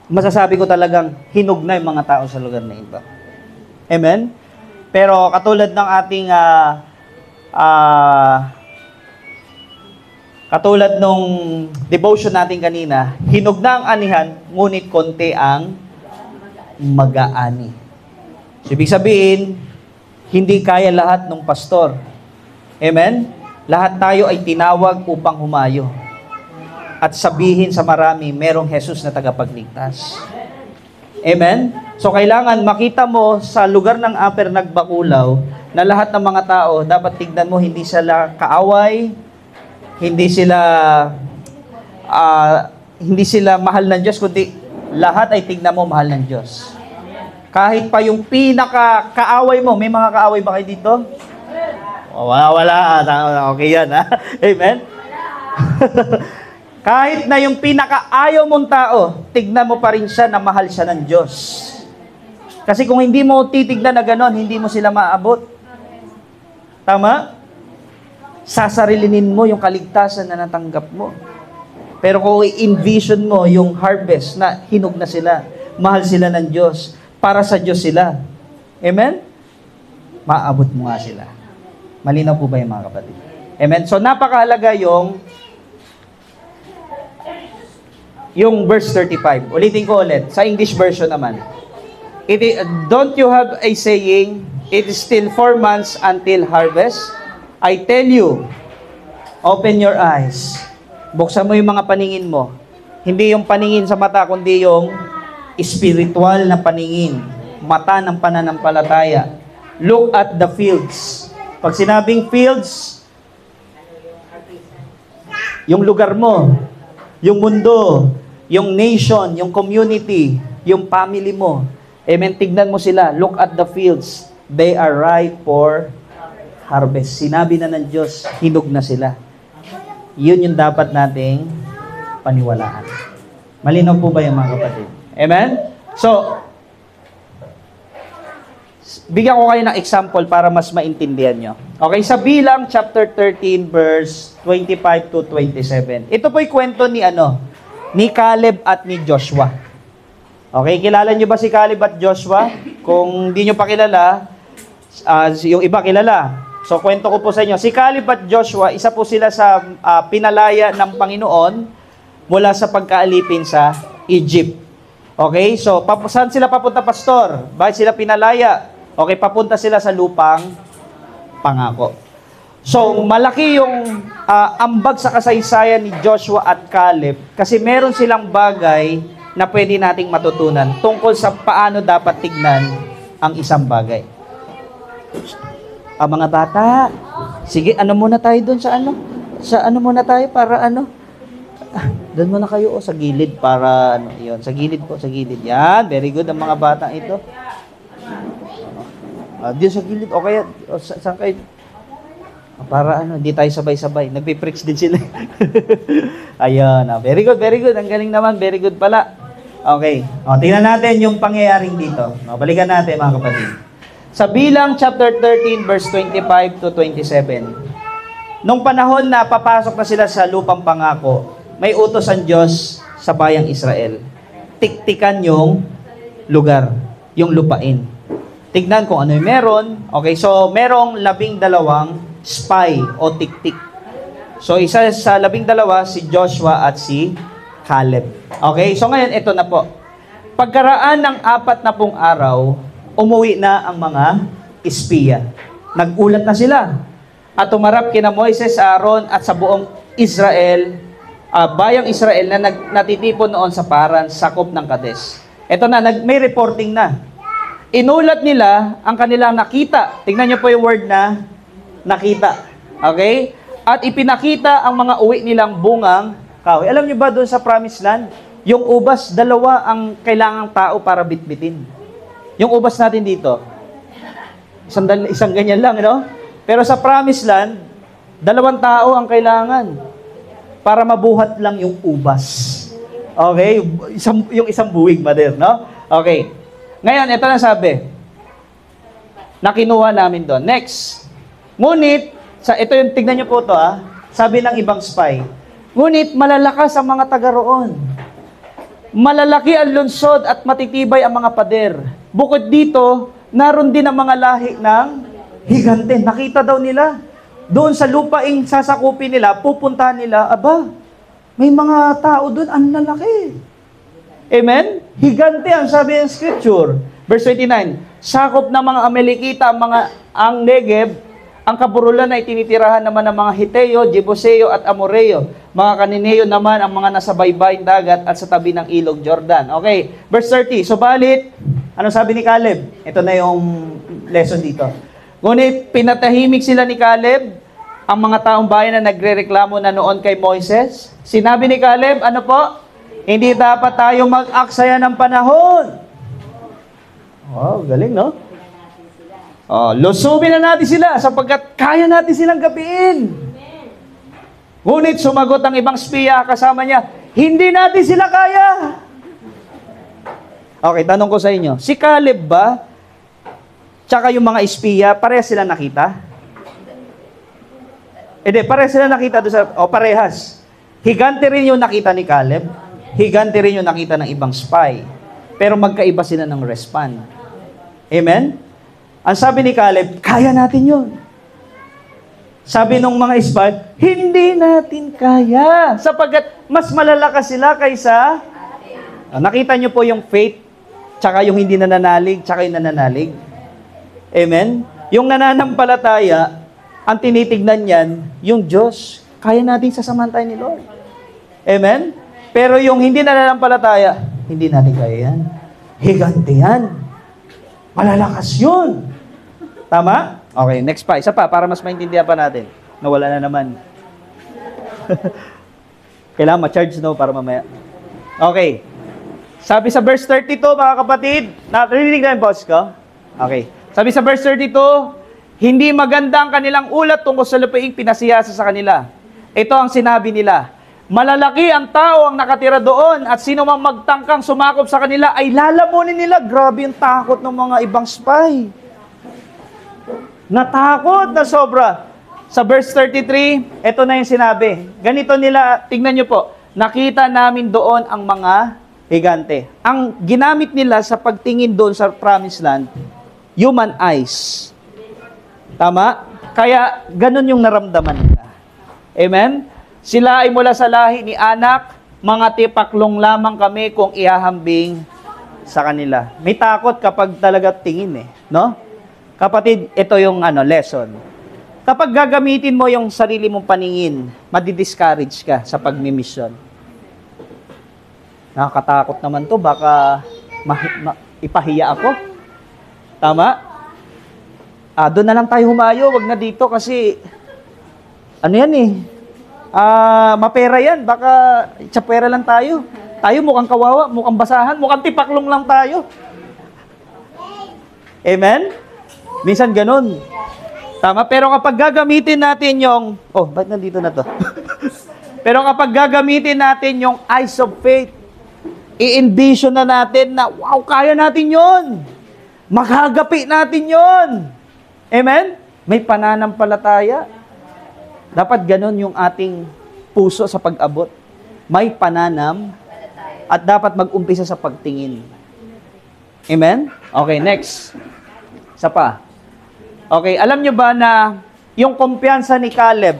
masasabi ko talagang hinog na yung mga tao sa lugar na ito. Amen? Pero katulad ng ating katulad nung devotion natin kanina, hinog na ang anihan, ngunit konti ang mag-aani. So, ibig sabihin, hindi kaya lahat ng pastor. Amen? Lahat tayo ay tinawag upang humayo. At sabihin sa marami, merong Jesus na tagapagligtas. Amen? So, kailangan makita mo sa lugar ng Upper Nagbakulaw na lahat ng mga tao, dapat tignan mo, hindi sila kaaway, hindi sila mahal ng Diyos, kundi lahat ay tignan mo mahal ng Diyos. Kahit pa yung pinaka-kaaway mo, may mga kaaway ba kayo dito? Wala. Okay yan, ha? Amen? Kahit na yung pinaka-ayaw mong tao, tignan mo pa rin siya na mahal siya ng Diyos. Kasi kung hindi mo titignan na ganon, hindi mo sila maabot. Tama? Sasarilinin mo yung kaligtasan na natanggap mo. Pero kung i-envision mo yung harvest na hinog na sila, mahal sila ng Diyos, para sa Diyos sila. Amen? Maabot mo nga sila. Malinaw po ba yung mga kapatid? Amen? So, napakahalaga yung verse 35. Ulitin ko ulit. Sa English version naman. Don't you have a saying, it is still 4 months until harvest? I tell you, open your eyes. Buksan mo yung mga paningin mo. Hindi yung paningin sa mata, kundi yung spiritual na paningin. Mata ng pananampalataya. Look at the fields. Pag sinabing fields, yung lugar mo, yung mundo, yung nation, yung community, yung family mo. Amen. Tignan mo sila. Look at the fields. They are ripe for harvest. Sinabi na ng Diyos, hinog na sila. Yun yung dapat nating paniwalaan. Malinaw po ba yung mga kapatid? Amen? So, bigyan ko kayo ng example para mas maintindihan nyo. Okay, sa Bilang chapter 13 verse 25 to 27. Ito po'y kwento ni Caleb at ni Joshua. Okay, kilala nyo ba si Caleb at Joshua? Kung di nyo pa kilala, yung iba kilala. So, kwento ko po sa inyo. Si Caleb at Joshua, isa po sila sa pinalaya ng Panginoon mula sa pagkaalipin sa Egypt. Okay, so saan sila papunta, pastor? Bakit sila pinalaya? Okay, papunta sila sa lupang pangako. So, malaki yung ambag sa kasaysayan ni Joshua at Caleb kasi meron silang bagay na pwede nating matutunan tungkol sa paano dapat tignan ang isang bagay. Mga bata, sige, muna tayo doon sa muna tayo para doon muna kayo sa gilid para yun, sa gilid po, sa gilid. Yan, very good ang mga batang ito. Diyan sa gilid, okay, saan kayo? Para hindi tayo sabay-sabay. Nagpipreach din sila. Ayun, very good, very good. Ang galing naman, very good pala. Okay, tingnan natin yung pangyayaring dito. Balikan natin mga kapatid. Sa Bilang chapter 13 verse 25 to 27. Nung panahon na papasok na sila sa lupang pangako, may utos ang Diyos sa bayang Israel. Tiktikan yung lugar, yung lupain. Tignan kung ano yung meron. Okay, so merong 12 spy o tiktik. So isa sa 12, si Joshua at si Caleb. Okay, so ngayon ito na po. Pagkaraan ng 40 araw, umuwi na ang mga espiya. Nagulat na sila. At tumarap kina Moises, Aaron at sa buong Israel, bayang Israel na natitipon noon sa Paran, sakop ng Kades. Ito na, may reporting na. Inulat nila ang kanilang nakita. Tingnan niyo po yung word na nakita. Okay? At ipinakita ang mga uwi nilang bungang kahoy. Alam niyo ba doon sa Promised Land, yung ubas, 2 ang kailangang tao para bitbitin. Yung ubas natin dito, isang ganyan lang, no? Pero sa Promised Land, 2 tao ang kailangan para mabuhat lang yung ubas. Okay? Yung isang buwig, mother, no? Okay. Ngayon, ito na sabi. Nakinuha namin doon. Next. Ngunit, ito yung, tignan nyo po ito, sabi ng ibang spy. Ngunit, malalakas ang mga taga roon. Malalaki ang lungsod at matitibay ang mga pader. Bukod dito, naroon din ang mga lahi ng higante. Nakita daw nila. Doon sa lupaing sasakupin nila, pupuntahan nila, aba, may mga tao doon, ang lalaki. Amen? Higante ang sabi ng Scripture. Verse 29, sakop ng mga Amalekita ang Negev, ang kaburulan ay tinitirahan naman ng mga Hiteo, Jebuseo at Amoreo. Mga Kanineo naman ang mga nasa baybayin dagat at sa tabi ng ilog Jordan. Okay, verse 30, subalit, ano sabi ni Caleb? Ito na yung lesson dito. Ngunit pinatahimik sila ni Caleb, ang mga taong bayan na nagrereklamo na noon kay Moises. Sinabi ni Caleb, ano po? Hindi dapat tayo mag-aksaya ng panahon. Oh, galing, no? Oh, lusubin na natin sila sapagkat kaya natin silang gapiin. Ngunit sumagot ang ibang espiya kasama niya, hindi natin sila kaya. Okay, tanong ko sa inyo, si Caleb ba, tsaka yung mga espiya, parehas sila nakita? Parehas sila nakita doon parehas. Higante rin yung nakita ni Caleb. Higante rin yung nakita ng ibang spy. Pero magkaiba sila ng respond. Amen? Ang sabi ni Caleb, kaya natin yun. Sabi ng mga spy, hindi natin kaya. Sapagkat mas malalakas sila kaysa... nakita nyo po yung faith, tsaka yung hindi nananalig, tsaka yung nananalig. Amen? Yung nananampalataya, ang tinitignan yan, yung Diyos, kaya natin sasamantayan ni Lord. Amen? Pero yung hindi nananampalataya, hindi natin kaya yan. Higante yan. Malalakas yun. Tama? Okay, next pa. Isa pa, para mas maintindihan pa natin. Nawala na naman. Kailangan ma-charge, no, para mamaya. Okay. Sabi sa verse 32, mga kapatid, narinig na yung boss ko? Okay. Sabi sa verse 32, hindi maganda ang kanilang ulat tungkol sa lupaing pinasiyasa sa kanila. Ito ang sinabi nila, malalaki ang tao ang nakatira doon at sino mang magtangkang sumakop sa kanila ay lalamunin nila. Grabe yung takot ng mga ibang spy. Natakot na sobra. Sa verse 33, ito na yung sinabi. Ganito nila, tingnan nyo po, nakita namin doon ang mga higante. Ang ginamit nila sa pagtingin doon sa Promised Land, human eyes. Tama? Kaya ganun yung naramdaman nila. Amen? Sila ay mula sa lahi ni Anak, mga tipaklong lamang kami kung ihahambing sa kanila. May takot kapag talaga tingin no? Kapatid, ito yung lesson. Kapag gagamitin mo yung sarili mong paningin, madi-discourage ka sa pagmimisyon. Nakakatakot naman to, baka ipahiya ako. Tama? Doon na lang tayo humayo, wag na dito kasi ano yan mapera yan, baka tsapera lang tayo. Tayo mukhang kawawa, mukhang basahan, mukhang tipaklong lang tayo. Amen? Minsan ganun. Tama? Pero kapag gagamitin natin yung, ba't nandito na to? Pero kapag gagamitin natin yung eyes of faith, i-envision na natin na, wow, kaya natin yon. Maghagapi natin yon. Amen? May pananampalataya. Dapat ganun yung ating puso sa pag-abot. May at dapat mag-umpisa sa pagtingin. Amen? Okay, next. Isa pa. Okay, alam nyo ba na yung kumpiyansa ni Caleb,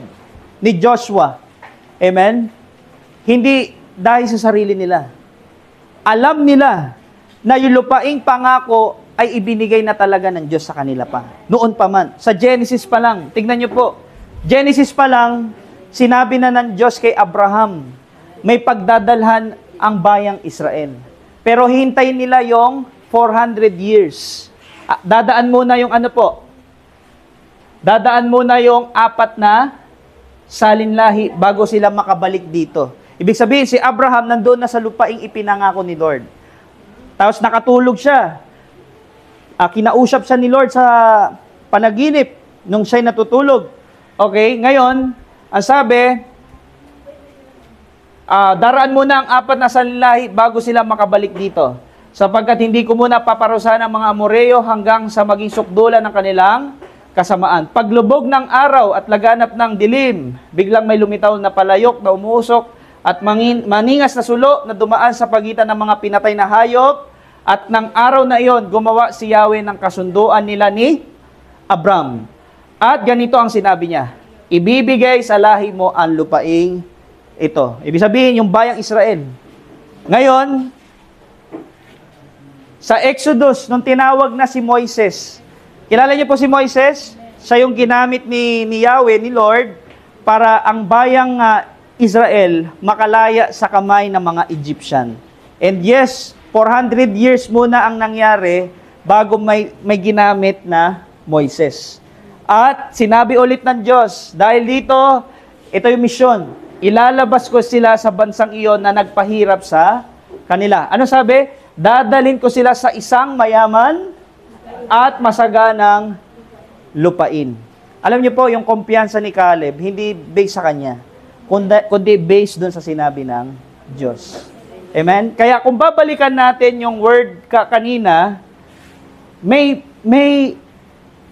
ni Joshua, amen? Hindi dahil sa sarili nila. Alam nila na yung lupaing pangako ay ibinigay na talaga ng Diyos sa kanila pa. Noon pa man. Sa Genesis pa lang. Tignan nyo po. Genesis pa lang, sinabi na ng Diyos kay Abraham, may pagdadalhan ang bayang Israel. Pero hintayin nila yung 400 years. Dadaan muna yung ano po? Dadaan muna yung 4 na salinlahi bago sila makabalik dito. Ibig sabihin, si Abraham nandoon na sa lupaing ipinangako ni Lord. Tapos nakatulog siya. Kinausap siya ni Lord sa panaginip nung siya'y natutulog. Okay, ngayon, ang sabi, daraan muna ang 4 na salinlahi bago sila makabalik dito. Sapagkat hindi ko muna paparusahan ang mga Amoreo hanggang sa maging sukdulan ng kanilang kasamaan. Paglubog ng araw at laganap ng dilim, biglang may lumitaw na palayok na umuusok at maningas na sulo na dumaan sa pagitan ng mga pinatay na hayop. At ng araw na iyon, gumawa si Yahweh ng kasunduan nila ni Abram. At ganito ang sinabi niya, ibibigay sa lahi mo ang lupaing ito. Ibig sabihin, yung bayang Israel. Ngayon, sa Exodus, nung tinawag na si Moises, kilala niyo po si Moises? Siya yung ginamit ni Yahweh, ni Lord, para ang bayang Israel makalaya sa kamay ng mga Egyptian. And yes, 400 years muna ang nangyari bago may ginamit na Moises. At sinabi ulit ng Diyos, dahil dito, ito yung misyon. Ilalabas ko sila sa bansang iyon na nagpahirap sa kanila. Ano sabi? Dadalhin ko sila sa isang mayaman at masaganang lupain. Alam niyo po, yung kumpiyansa ni Caleb, hindi based sa kanya, kundi based dun sa sinabi ng Diyos. Amen? Kaya kung babalikan natin yung word kanina, may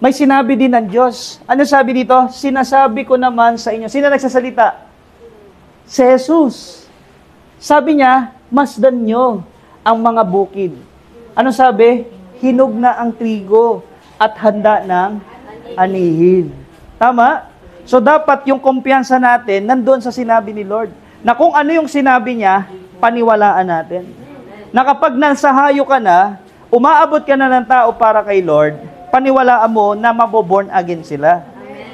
sinabi din ng Diyos. Ano sabi dito? Sinasabi ko naman sa inyo. Sino nagsasalita? Si Jesus. Sabi niya, masdan nyo ang mga bukid. Ano sabi? Hinog na ang trigo at handa ng anihin. Tama? So dapat yung kumpiyansa natin nandun sa sinabi ni Lord. Na kung ano yung sinabi niya, paniwalaan natin. Na kapag nasahayo ka na, umaabot ka na ng tao para kay Lord, paniwalaan mo na maboborn again sila.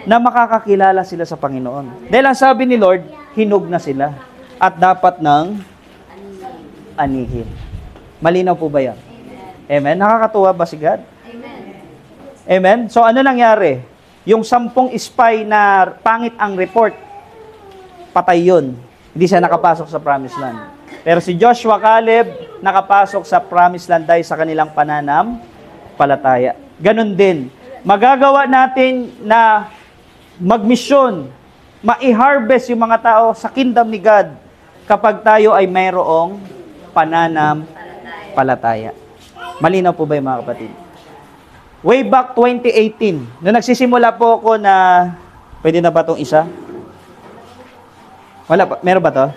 Na makakakilala sila sa Panginoon. Dahil ang sabi ni Lord, hinog na sila. At dapat ng anihin. Malinaw po ba yan? Amen? Nakakatuwa ba si God? Amen? So ano nangyari? Yung 10 spy na pangit ang report, patay yun. Hindi siya nakapasok sa promised land. Pero si Joshua, Caleb, nakapasok sa promised land dahil sa kanilang pananampalataya. Ganon din. Magagawa natin na magmisyon, ma-harvest yung mga tao sa kingdom ni God kapag tayo ay mayroong pananampalataya. Malinaw po ba yung mga kapatid? Way back 2018, nung nagsisimula po ako na, pwede na ba itong isa? Wala pa, meron ba to?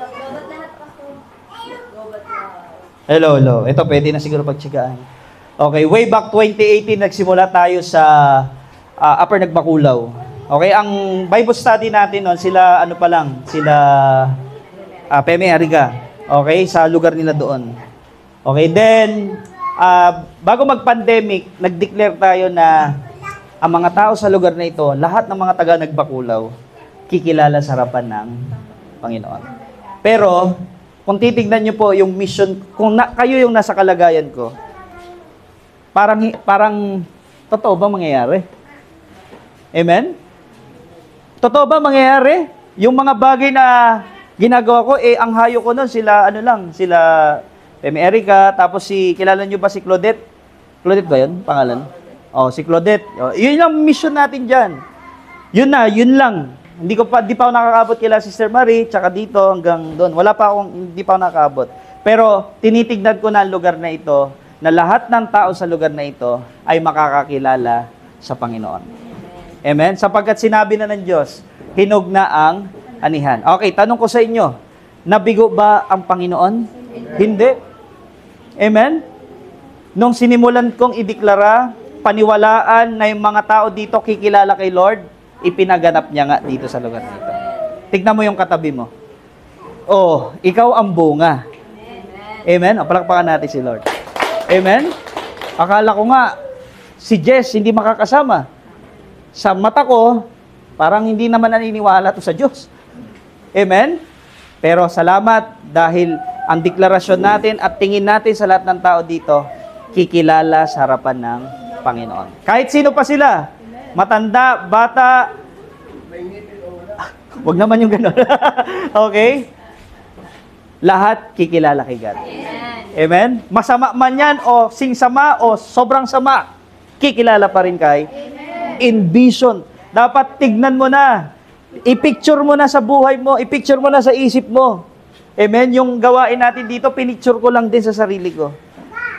Hello. Ito pwede na siguro pagtsigaan. Okay, way back 2018, nagsimula tayo sa Upper Nagbakulaw. Okay, ang Bible study natin noon, sila ano pa lang, sila Peme Ariga. Okay, sa lugar nila doon. Okay, then bago mag-pandemic, nag-declare tayo na ang mga tao sa lugar na ito, lahat ng mga taga Nagbakulaw, kikilala sa harapan ng Panginoon. Pero, kung titignan nyo po yung mission, kung kayo yung nasa kalagayan ko, parang totoo ba mangyayari? Amen? Totoo ba mangyayari? Yung mga bagay na ginagawa ko, ang hayo ko nun, sila Peme Erica, tapos kilala nyo ba si Claudette? Claudette ba yun? Pangalan? Si Claudette. Yun lang mission natin dyan. Yun lang. Hindi pa ako nakakaabot kila Sister Marie, tsaka dito hanggang doon. Hindi pa ako nakakaabot. Pero tinitignan ko na ang lugar na ito, na lahat ng tao sa lugar na ito ay makakakilala sa Panginoon. Amen? Sapagkat sinabi na ng Diyos, hinog na ang anihan. Okay, tanong ko sa inyo, nabigo ba ang Panginoon? Hindi. Amen? Nung sinimulan kong ideklara, paniwalaan na yung mga tao dito kikilala kay Lord, ipinaganap niya nga dito sa lugar dito. Tignan mo yung katabi mo. Oh, ikaw ang bunga. Amen? O, palakpakan natin si Lord. Amen? Akala ko nga, si Jess hindi makakasama. Sa mata ko, parang hindi naman naniniwala to sa Diyos. Amen? Pero salamat dahil ang deklarasyon natin at tingin natin sa lahat ng tao dito, kikilala sa harapan ng Panginoon. Kahit sino pa sila, matanda, bata, wag naman yung gano'n. Okay? Lahat kikilala kay God. Amen? Masama man yan, o singsama, o sobrang sama, kikilala pa rin kay in vision. Dapat tignan mo na. I-picture mo na sa buhay mo. I-picture mo na sa isip mo. Amen? Yung gawain natin dito, pinicture ko lang din sa sarili ko.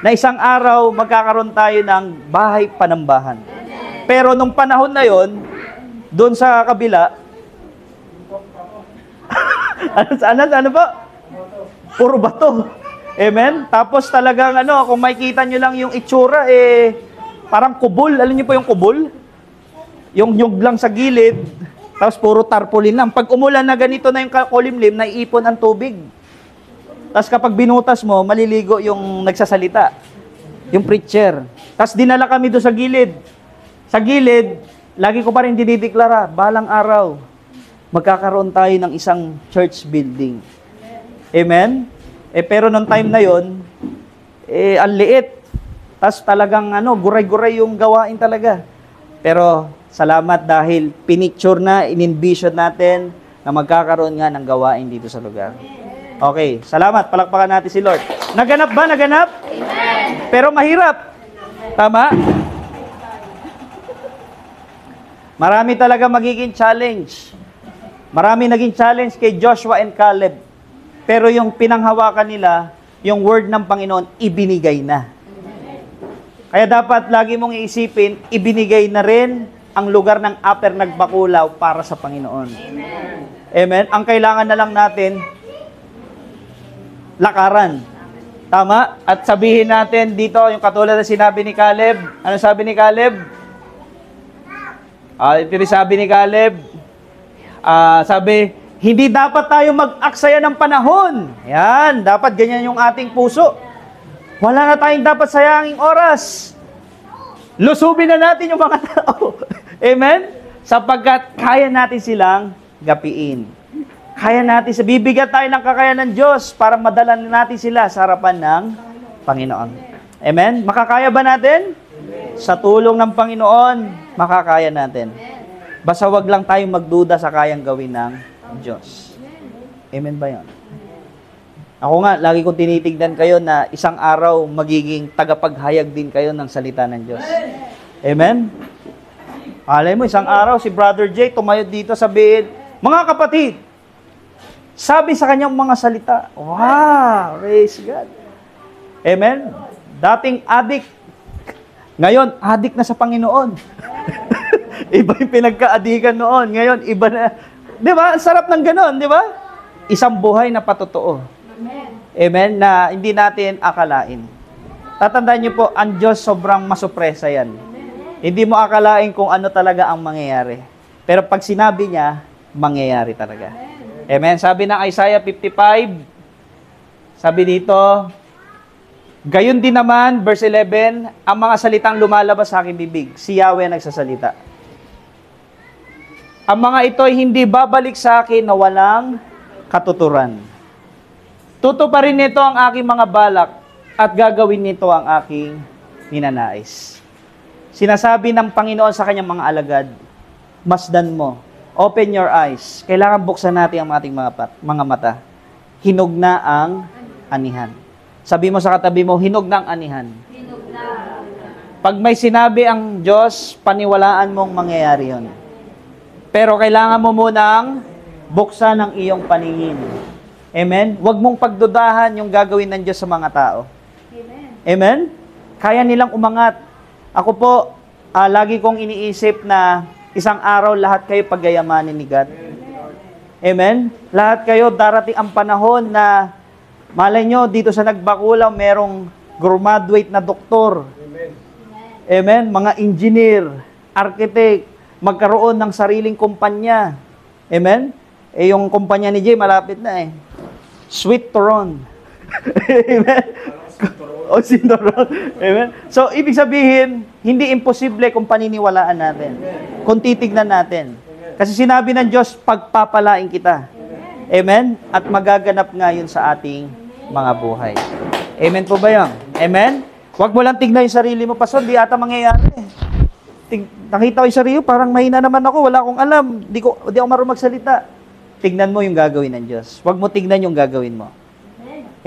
Na isang araw, magkakaroon tayo ng bahay panambahan. Pero nung panahon na yon, doon sa kabila, ano ba? Puro bato. Amen? Tapos talagang kung makikita nyo lang yung itsura, parang kubol. Alam nyo po yung kubol? Yung nyug lang sa gilid, tapos puro tarpaulin lang. Pag umulan na ganito na yung kulimlim, naiipon ang tubig. Tapos kapag binutas mo, maliligo yung nagsasalita. Yung preacher. Tapos dinala kami doon sa gilid. Sa gilid, lagi ko pa rin dinideklara, balang araw, magkakaroon tayo ng isang church building. Amen? Pero nung time na yon, ang liit. Tapos talagang guray-guray yung gawain talaga. Pero salamat dahil pinicture na, in-envision natin na magkakaroon nga ng gawain dito sa lugar. Okay, salamat. Palakpakan natin si Lord. Naganap ba? Naganap? Amen. Pero mahirap. Tama? Marami talaga magiging challenge. Marami naging challenge kay Joshua and Caleb. Pero yung pinanghawakan nila, yung word ng Panginoon, ibinigay na. Kaya dapat lagi mong iisipin, ibinigay na rin ang lugar ng Upper Nagbakulaw para sa Panginoon. Amen. Amen. Ang kailangan na lang natin, lakaran. Tama? At sabihin natin dito, yung katulad na sinabi ni Caleb. Ano sabi ni Caleb? Ito rin sabi ni Caleb. Sabi, hindi dapat tayo mag-aksaya ng panahon. Yan, dapat ganyan yung ating puso. Wala na tayong dapat sayanging oras. Lusubin na natin yung mga tao. Amen? Sapagkat kaya natin silang gapiin. Kaya natin, bibigyan tayo ng kakayanan ng Diyos para madala natin sila sa harapan ng Panginoon. Amen? Makakaya ba natin? Sa tulong ng Panginoon, makakaya natin. Basta wag lang tayong magduda sa kayang gawin ng Diyos. Amen ba yan? Ako nga, lagi kong tinitignan kayo na isang araw magiging tagapaghayag din kayo ng salita ng Diyos. Amen? Alay mo, isang araw si Brother Jay tumayo dito sabihin, mga kapatid, sabi sa kanyang mga salita, wow, praise God. Amen? Dating adik, ngayon, adik na sa Panginoon. Iba yung pinagka-adikan noon. Ngayon, iba na. Di ba? Sarap ng ganon, di ba? Isang buhay na patotoo. Amen? Na hindi natin akalain. Tatandaan niyo po, ang Diyos sobrang masupresa yan. Hindi mo akalain kung ano talaga ang mangyayari. Pero pag sinabi niya, mangyayari talaga. Amen? Sabi ng Isaiah 55, sabi dito, gayon din naman, verse 11, ang mga salitang lumalabas sa aking bibig, si Yahweh nagsasalita. Ang mga ito ay hindi babalik sa akin na walang katuturan. Tutuparin nito ang aking mga balak at gagawin nito ang aking ninanais. Sinasabi ng Panginoon sa kanyang mga alagad, masdan mo, open your eyes. Kailangan buksan natin ang ating mga mata. Hinog na ang anihan. Sabi mo sa katabi mo, hinog na ang anihan. Pag may sinabi ang Diyos, paniwalaan mong mangyayari yun. Pero kailangan mo munang buksan ang iyong paningin. Amen? Huwag mong pagdudahan yung gagawin ng Diyos sa mga tao. Amen? Amen? Kaya nilang umangat. Ako po, lagi kong iniisip na isang araw lahat kayo pagyayamanin ni God. Amen? Lahat kayo darating ang panahon na Malay nyo, dito sa Nagbakulaw, merong graduate na doktor. Amen? Mga engineer, architect, magkaroon ng sariling kumpanya. Amen? Yung kumpanya ni Jay, malapit na eh. Sweet Toron. Amen? O, Sintoron. Amen? So, ibig sabihin, hindi imposible kung paniniwalaan natin. Kung titignan natin. Kasi sinabi ng Diyos, pagpapalain kita. Amen? At magaganap nga yun sa ating mga buhay. Amen po ba yun? Amen? Huwag mo lang tignan yung sarili mo, Pastor, di ata mangyayari. Nakita ko yung sarili, parang mahina naman ako, wala akong alam, di ako marunong magsalita. Tignan mo yung gagawin ng Diyos. Huwag mo tignan yung gagawin mo.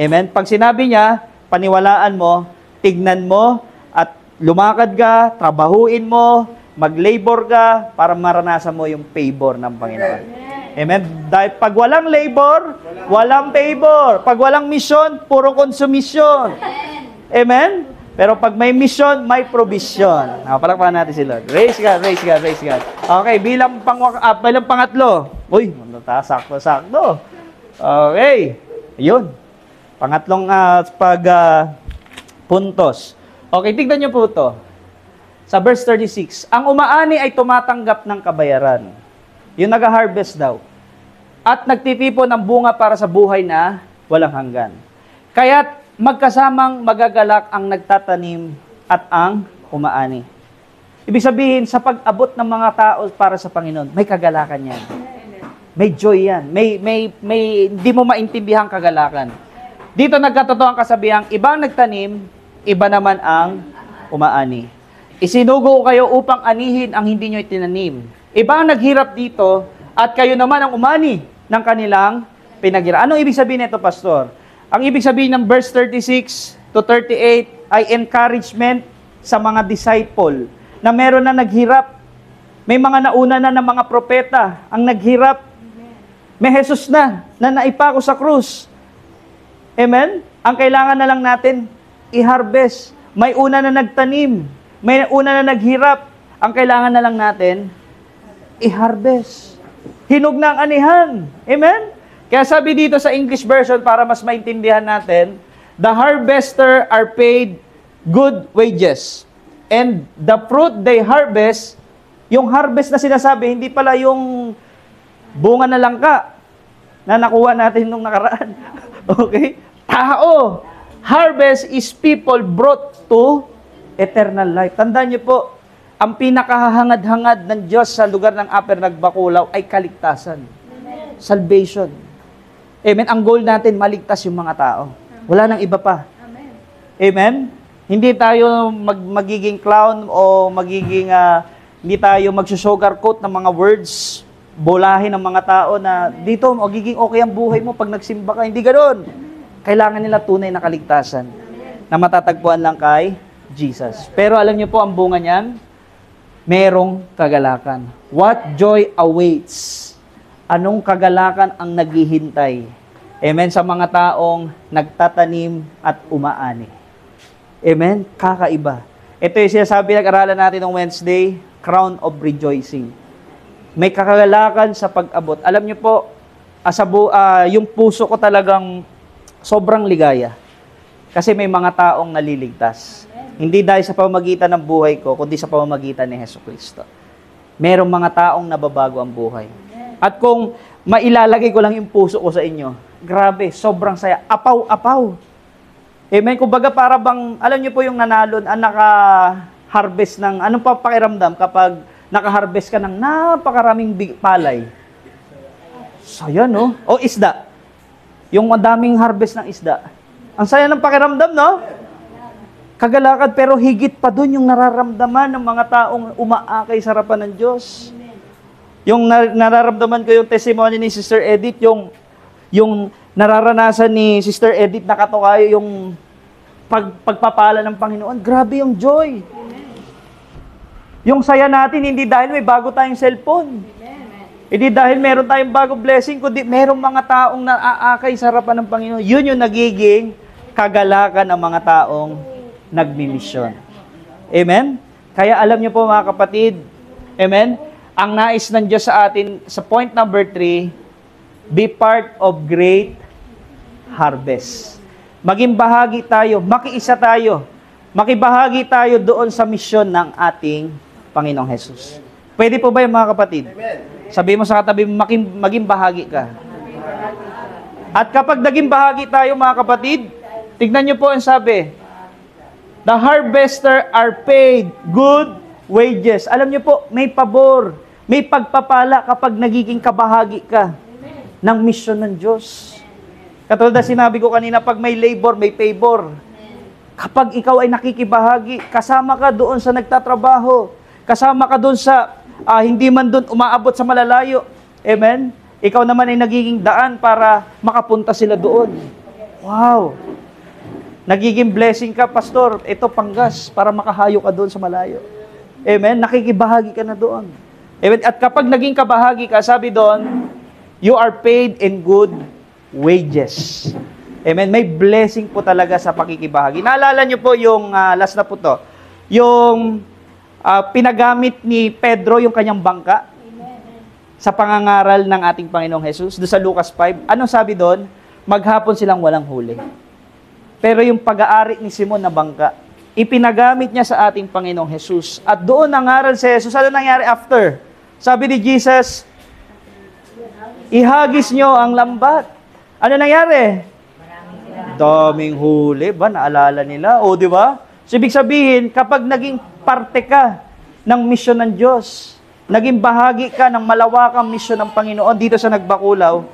Amen? Pag sinabi niya, paniwalaan mo, tignan mo, at lumakad ka, trabahuin mo, mag-labor ka, para maranasan mo yung favor ng Panginoon. Amen? Dahil pag walang labor, walang favor. Pag walang mission, puro konsumisyon. Amen? Pero pag may mission, may provision. Palakpakan natin si Lord. Praise God, praise God, praise God. Okay, bilang pangatlo. Uy, sakto-sakto. Okay. Yun. Pangatlong puntos. Okay, tignan niyo po ito. Sa verse 36, ang umaani ay tumatanggap ng kabayaran. Yung nag-harvest daw. At nagtitipon ng bunga para sa buhay na walang hanggan. Kaya't magkasamang magagalak ang nagtatanim at ang umaani. Ibig sabihin, sa pag-abot ng mga tao para sa Panginoon, may kagalakan yan. May joy yan. May hindi mo maintindihan kagalakan. Dito nagkatotoo ang kasabihang, ibang nagtanim, iba naman ang umaani. Isinugo kayo upang anihin ang hindi nyo itinanim. Iba ang naghirap dito at kayo naman ang umani ng kanilang pinaghirapan. Anong ibig sabihin nito, Pastor? Ang ibig sabihin ng verse 36 to 38 ay encouragement sa mga disciple na meron na naghirap. May mga nauna na ng mga propeta ang naghirap. May Jesus na naipako sa krus. Amen? Ang kailangan na lang natin i-harvest. May una na nagtanim. May una na naghirap. Ang kailangan na lang natin i-harvest. Hinog na ang anihan. Amen? Kaya sabi dito sa English version, para mas maintindihan natin, the harvester are paid good wages. And the fruit they harvest, yung harvest na sinasabi, hindi pala yung bunga na langka na nakuha natin nung nakaraan. Okay? Tao. Harvest is people brought to eternal life. Tandaan niyo po, ang pinakahangad-hangad ng Diyos sa lugar ng Upper Nagbakulaw ay kaligtasan. Amen. Salvation. Amen. Ang goal natin, maligtas yung mga tao. Wala nang iba pa. Amen. Amen. Hindi tayo magiging clown o hindi tayo magsusugarcoat ng mga words, bolahin ng mga tao na dito, magiging okay ang buhay mo pag nagsimba ka. Hindi ganoon. Kailangan nila tunay na kaligtasan na matatagpuan lang kay Jesus. Pero alam niyo po, ang bunga niyan, merong kagalakan. What joy awaits? Anong kagalakan ang naghihintay? Amen? Sa mga taong nagtatanim at umaani. Amen? Kakaiba. Ito yung sinasabi, nag-aralan natin ng Wednesday, crown of rejoicing. May kagalakan sa pag-abot. Alam niyo po, yung puso ko talagang sobrang ligaya. Kasi may mga taong naliligtas. Hindi dahil sa pamamagitan ng buhay ko, kundi sa pamamagitan ni Jesucristo. Merong mga taong nababago ang buhay. At kung mailalagay ko lang yung puso ko sa inyo, grabe, sobrang saya. Apaw-apaw. Amen? Kumbaga para bang, alam niyo po yung nanalo, naka-harvest ng, anong pakiramdam kapag naka-harvest ka ng napakaraming palay? Saya, no? O isda. Yung madaming harvest ng isda. Ang saya ng pakiramdam, no? Kagalakan, pero higit pa dun yung nararamdaman ng mga taong umaakay sa harapan ng Diyos. Yung nararamdaman ko yung testimony ni Sister Edith, yung nararanasan ni Sister Edith na katukayo yung pagpapala ng Panginoon. Grabe yung joy. Yung saya natin, hindi dahil may bago tayong cellphone. Hindi dahil meron tayong bagong blessing, kundi merong mga taong naaakay sa harapan ng Panginoon. Yun yung nagiging kagalakan ng mga taong nagmimisyon. Amen? Kaya alam niyo po mga kapatid, amen? Ang nais ng Diyos sa atin, sa point number 3, be part of great harvest. Maging bahagi tayo, makiisa tayo, makibahagi tayo doon sa misyon ng ating Panginoong Hesus. Pwede po ba yung mga kapatid? Sabi mo sa katabi mo, maging bahagi ka. At kapag naging bahagi tayo mga kapatid, tignan niyo po ang sabi, the harvester are paid good wages. Alam niyo po, may pabor, may pagpapala kapag nagiging kabahagi ka ng misyon ng Diyos. Katulad na sinabi ko kanina, pag may labor, may favor. Kapag ikaw ay nakikibahagi, kasama ka doon sa nagtatrabaho, kasama ka doon sa hindi man doon umaabot sa malalayo. Amen? Ikaw naman ay nagiging daan para makapunta sila doon. Wow! Nagiging blessing ka, Pastor. Ito, panggas, para makahayo ka doon sa malayo. Amen? Nakikibahagi ka na doon. Amen? At kapag naging kabahagi ka, sabi doon, you are paid in good wages. Amen? May blessing po talaga sa pakikibahagi. Naalala niyo po yung, last na po to, yung pinagamit ni Pedro yung kanyang bangka sa pangangaral ng ating Panginoong Hesus. Doon sa Lucas 5, anong sabi doon? Maghapon silang walang huli. Pero yung pag-aari ni Simon na bangka, ipinagamit niya sa ating Panginoong Hesus. At doon nangaral si Jesus. Ano nangyari after? Sabi ni Jesus, ihagis nyo ang lambat. Ano nangyari? Daming huli. Ba, naalala nila? O, di ba? So, ibig sabihin, kapag naging parte ka ng misyon ng Diyos, naging bahagi ka ng malawakang misyon ng Panginoon dito sa Nagbakulaw,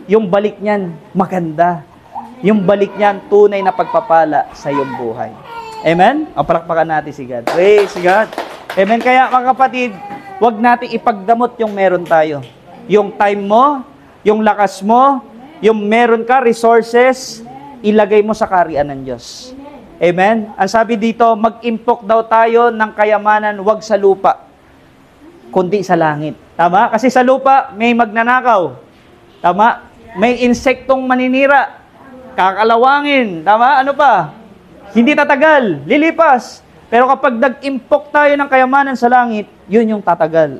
yung balik niyan, maganda. Yung balik niyan, tunay na pagpapala sa iyong buhay. Amen? O, palakpakan natin si God. Praise God. Amen? Kaya, mga kapatid, huwag natin ipagdamot yung meron tayo. Yung time mo, yung lakas mo, yung meron ka, resources, ilagay mo sa kaharian ng Diyos. Amen? Ang sabi dito, mag-impok daw tayo ng kayamanan, wag sa lupa, kundi sa langit. Tama? Kasi sa lupa, may magnanakaw. Tama? May insektong maninira. Kakalawangin. Tama? Ano pa? Hindi tatagal. Lilipas. Pero kapag nag-impok tayo ng kayamanan sa langit, yun yung tatagal.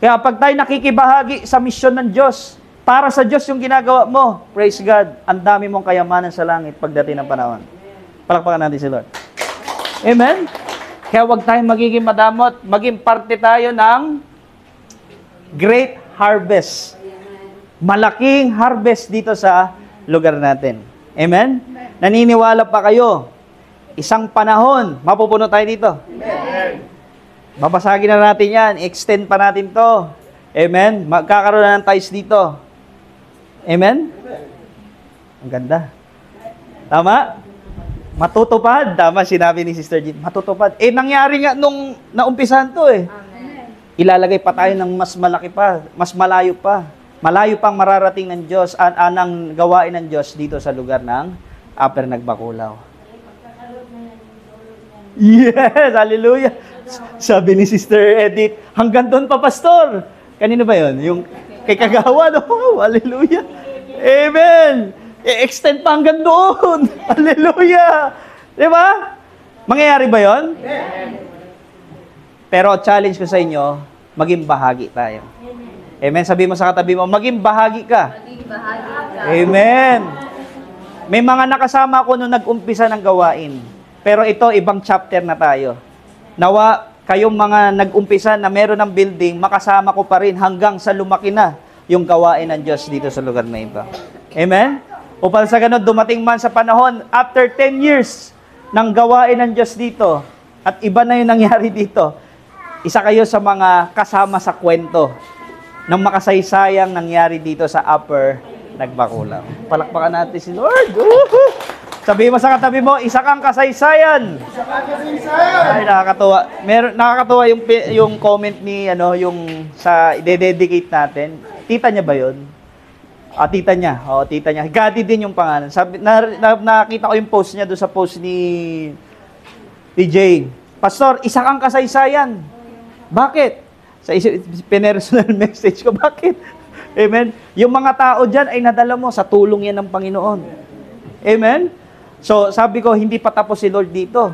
Kaya pag tayo nakikibahagi sa misyon ng Diyos, para sa Diyos yung ginagawa mo, praise God, ang dami mong kayamanan sa langit pagdating ng panahon. Palakpakan natin si Lord. Amen? Kaya huwag tayong magiging madamot, maging parte tayo ng great harvest. Malaking harvest dito sa lugar natin. Amen? Naniniwala pa kayo, isang panahon, mapupuno tayo dito. Amen. Babasagin na natin yan, extend pa natin to. Amen? Magkakaroon na ng ties dito. Amen? Ang ganda. Tama? Matutupad. Tama, sinabi ni Sister Jean. Matutupad. Nangyari nga nung naumpisahan to eh. Ilalagay pa tayo ng mas malaki pa, mas malayo pa. Malayo pang mararating ng Diyos, ng gawain ng Diyos dito sa lugar ng Upper Nagbakulaw. Yes! Hallelujah! Sabi ni Sister Edith, hanggang doon pa, Pastor. Kanino ba yun? Yung kay Kagawa, no? Hallelujah! Amen! I-extend pa hanggang doon. Hallelujah! Di ba? Mangyayari ba yon? Pero challenge ko sa inyo, maging bahagi tayo. Amen? Sabi mo sa katabi mo, maging bahagi ka. Maging bahagi ka. Amen! May mga nakasama ko nung nag-umpisa ng gawain. Pero ito, ibang chapter na tayo. Nawa, kayong mga nag-umpisa na meron ng building, makasama ko pa rin hanggang sa lumaki na yung gawain ng Diyos dito sa lugar na ito. Amen? Upang sa ganun, dumating man sa panahon, after 10 years ng gawain ng Diyos dito, at iba na yung nangyari dito, isa kayo sa mga kasama sa kwento ng makasaysayang nangyari dito sa Upper Nagbakulaw. Palakpakan natin si Lord. Woohoo! Sabihin mo sa katabi mo, isa kang kasaysayan. Isa kang kasaysayan. Ay, nakakatuwa. Nakakatuwa yung comment ni, yung sa i-dedicate natin. Tita niya ba yun? Tita niya. Oo, tita niya. Gadi din yung pangalan. Sabi, nakita ko yung post niya doon sa post ni TJ. Pastor, isa kang kasaysayan. Bakit? Sa personal message ko, bakit? Amen? Yung mga tao dyan ay nadala mo sa tulong yan ng Panginoon. Amen? So, sabi ko, hindi pa tapos si Lord dito.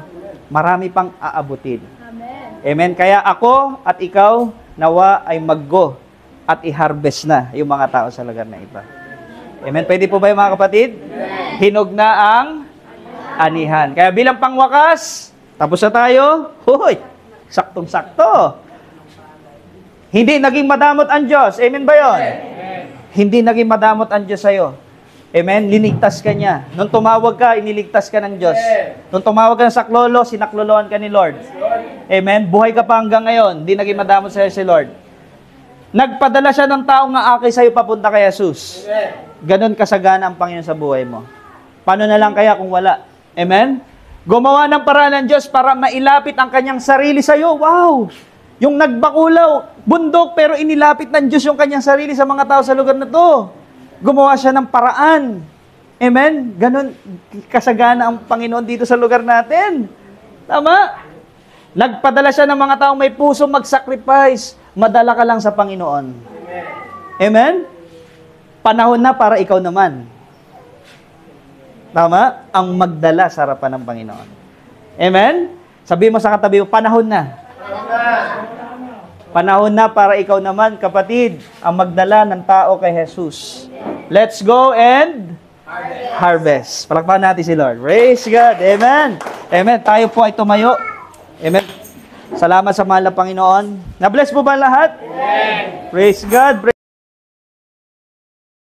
Marami pang aabutin. Amen. Amen? Kaya ako at ikaw, nawa ay mag-go at i-harvest na yung mga tao sa lugar na ito. Amen. Pwede po ba yung mga kapatid? Hinog na ang anihan. Kaya bilang pangwakas, tapos na tayo. Hoy, saktong-sakto. Hindi naging madamot ang Diyos. Amen ba yun? Hindi naging madamot ang Diyos sa'yo. Amen? Linigtas ka niya. Nung tumawag ka, iniligtas ka ng Diyos. Nung tumawag ka ng saklolo, sinakloloan ka ni Lord. Amen? Buhay ka pa hanggang ngayon. Hindi naging madamot sa'yo si Lord. Nagpadala siya ng taong nga aki sa'yo papunta kay Jesus. Ganon kasagana ang Panginoon sa buhay mo. Paano na lang kaya kung wala? Amen? Gumawa ng paraan ng Diyos para mailapit ang kanyang sarili sa'yo. Wow! Yung nagbakulaw, bundok, pero inilapit ng Diyos yung kanyang sarili sa mga tao sa lugar na to. Gumawa siya ng paraan. Amen? Ganon kasagana ang Panginoon dito sa lugar natin. Tama? Nagpadala siya ng mga taong may puso mag-sacrifice. Madala ka lang sa Panginoon. Amen? Panahon na para ikaw naman. Tama? Ang magdala sa harapan ng Panginoon. Amen? Sabi mo sa katabi mo, panahon na. Panahon na para ikaw naman, kapatid, ang magdala ng tao kay Jesus. Let's go and harvest. Palakpakan natin si Lord. Praise God. Amen. Amen. Tayo po ay tumayo. Amen. Salamat sa mahal na Panginoon. Na-bless po ba lahat? Amen. Praise God.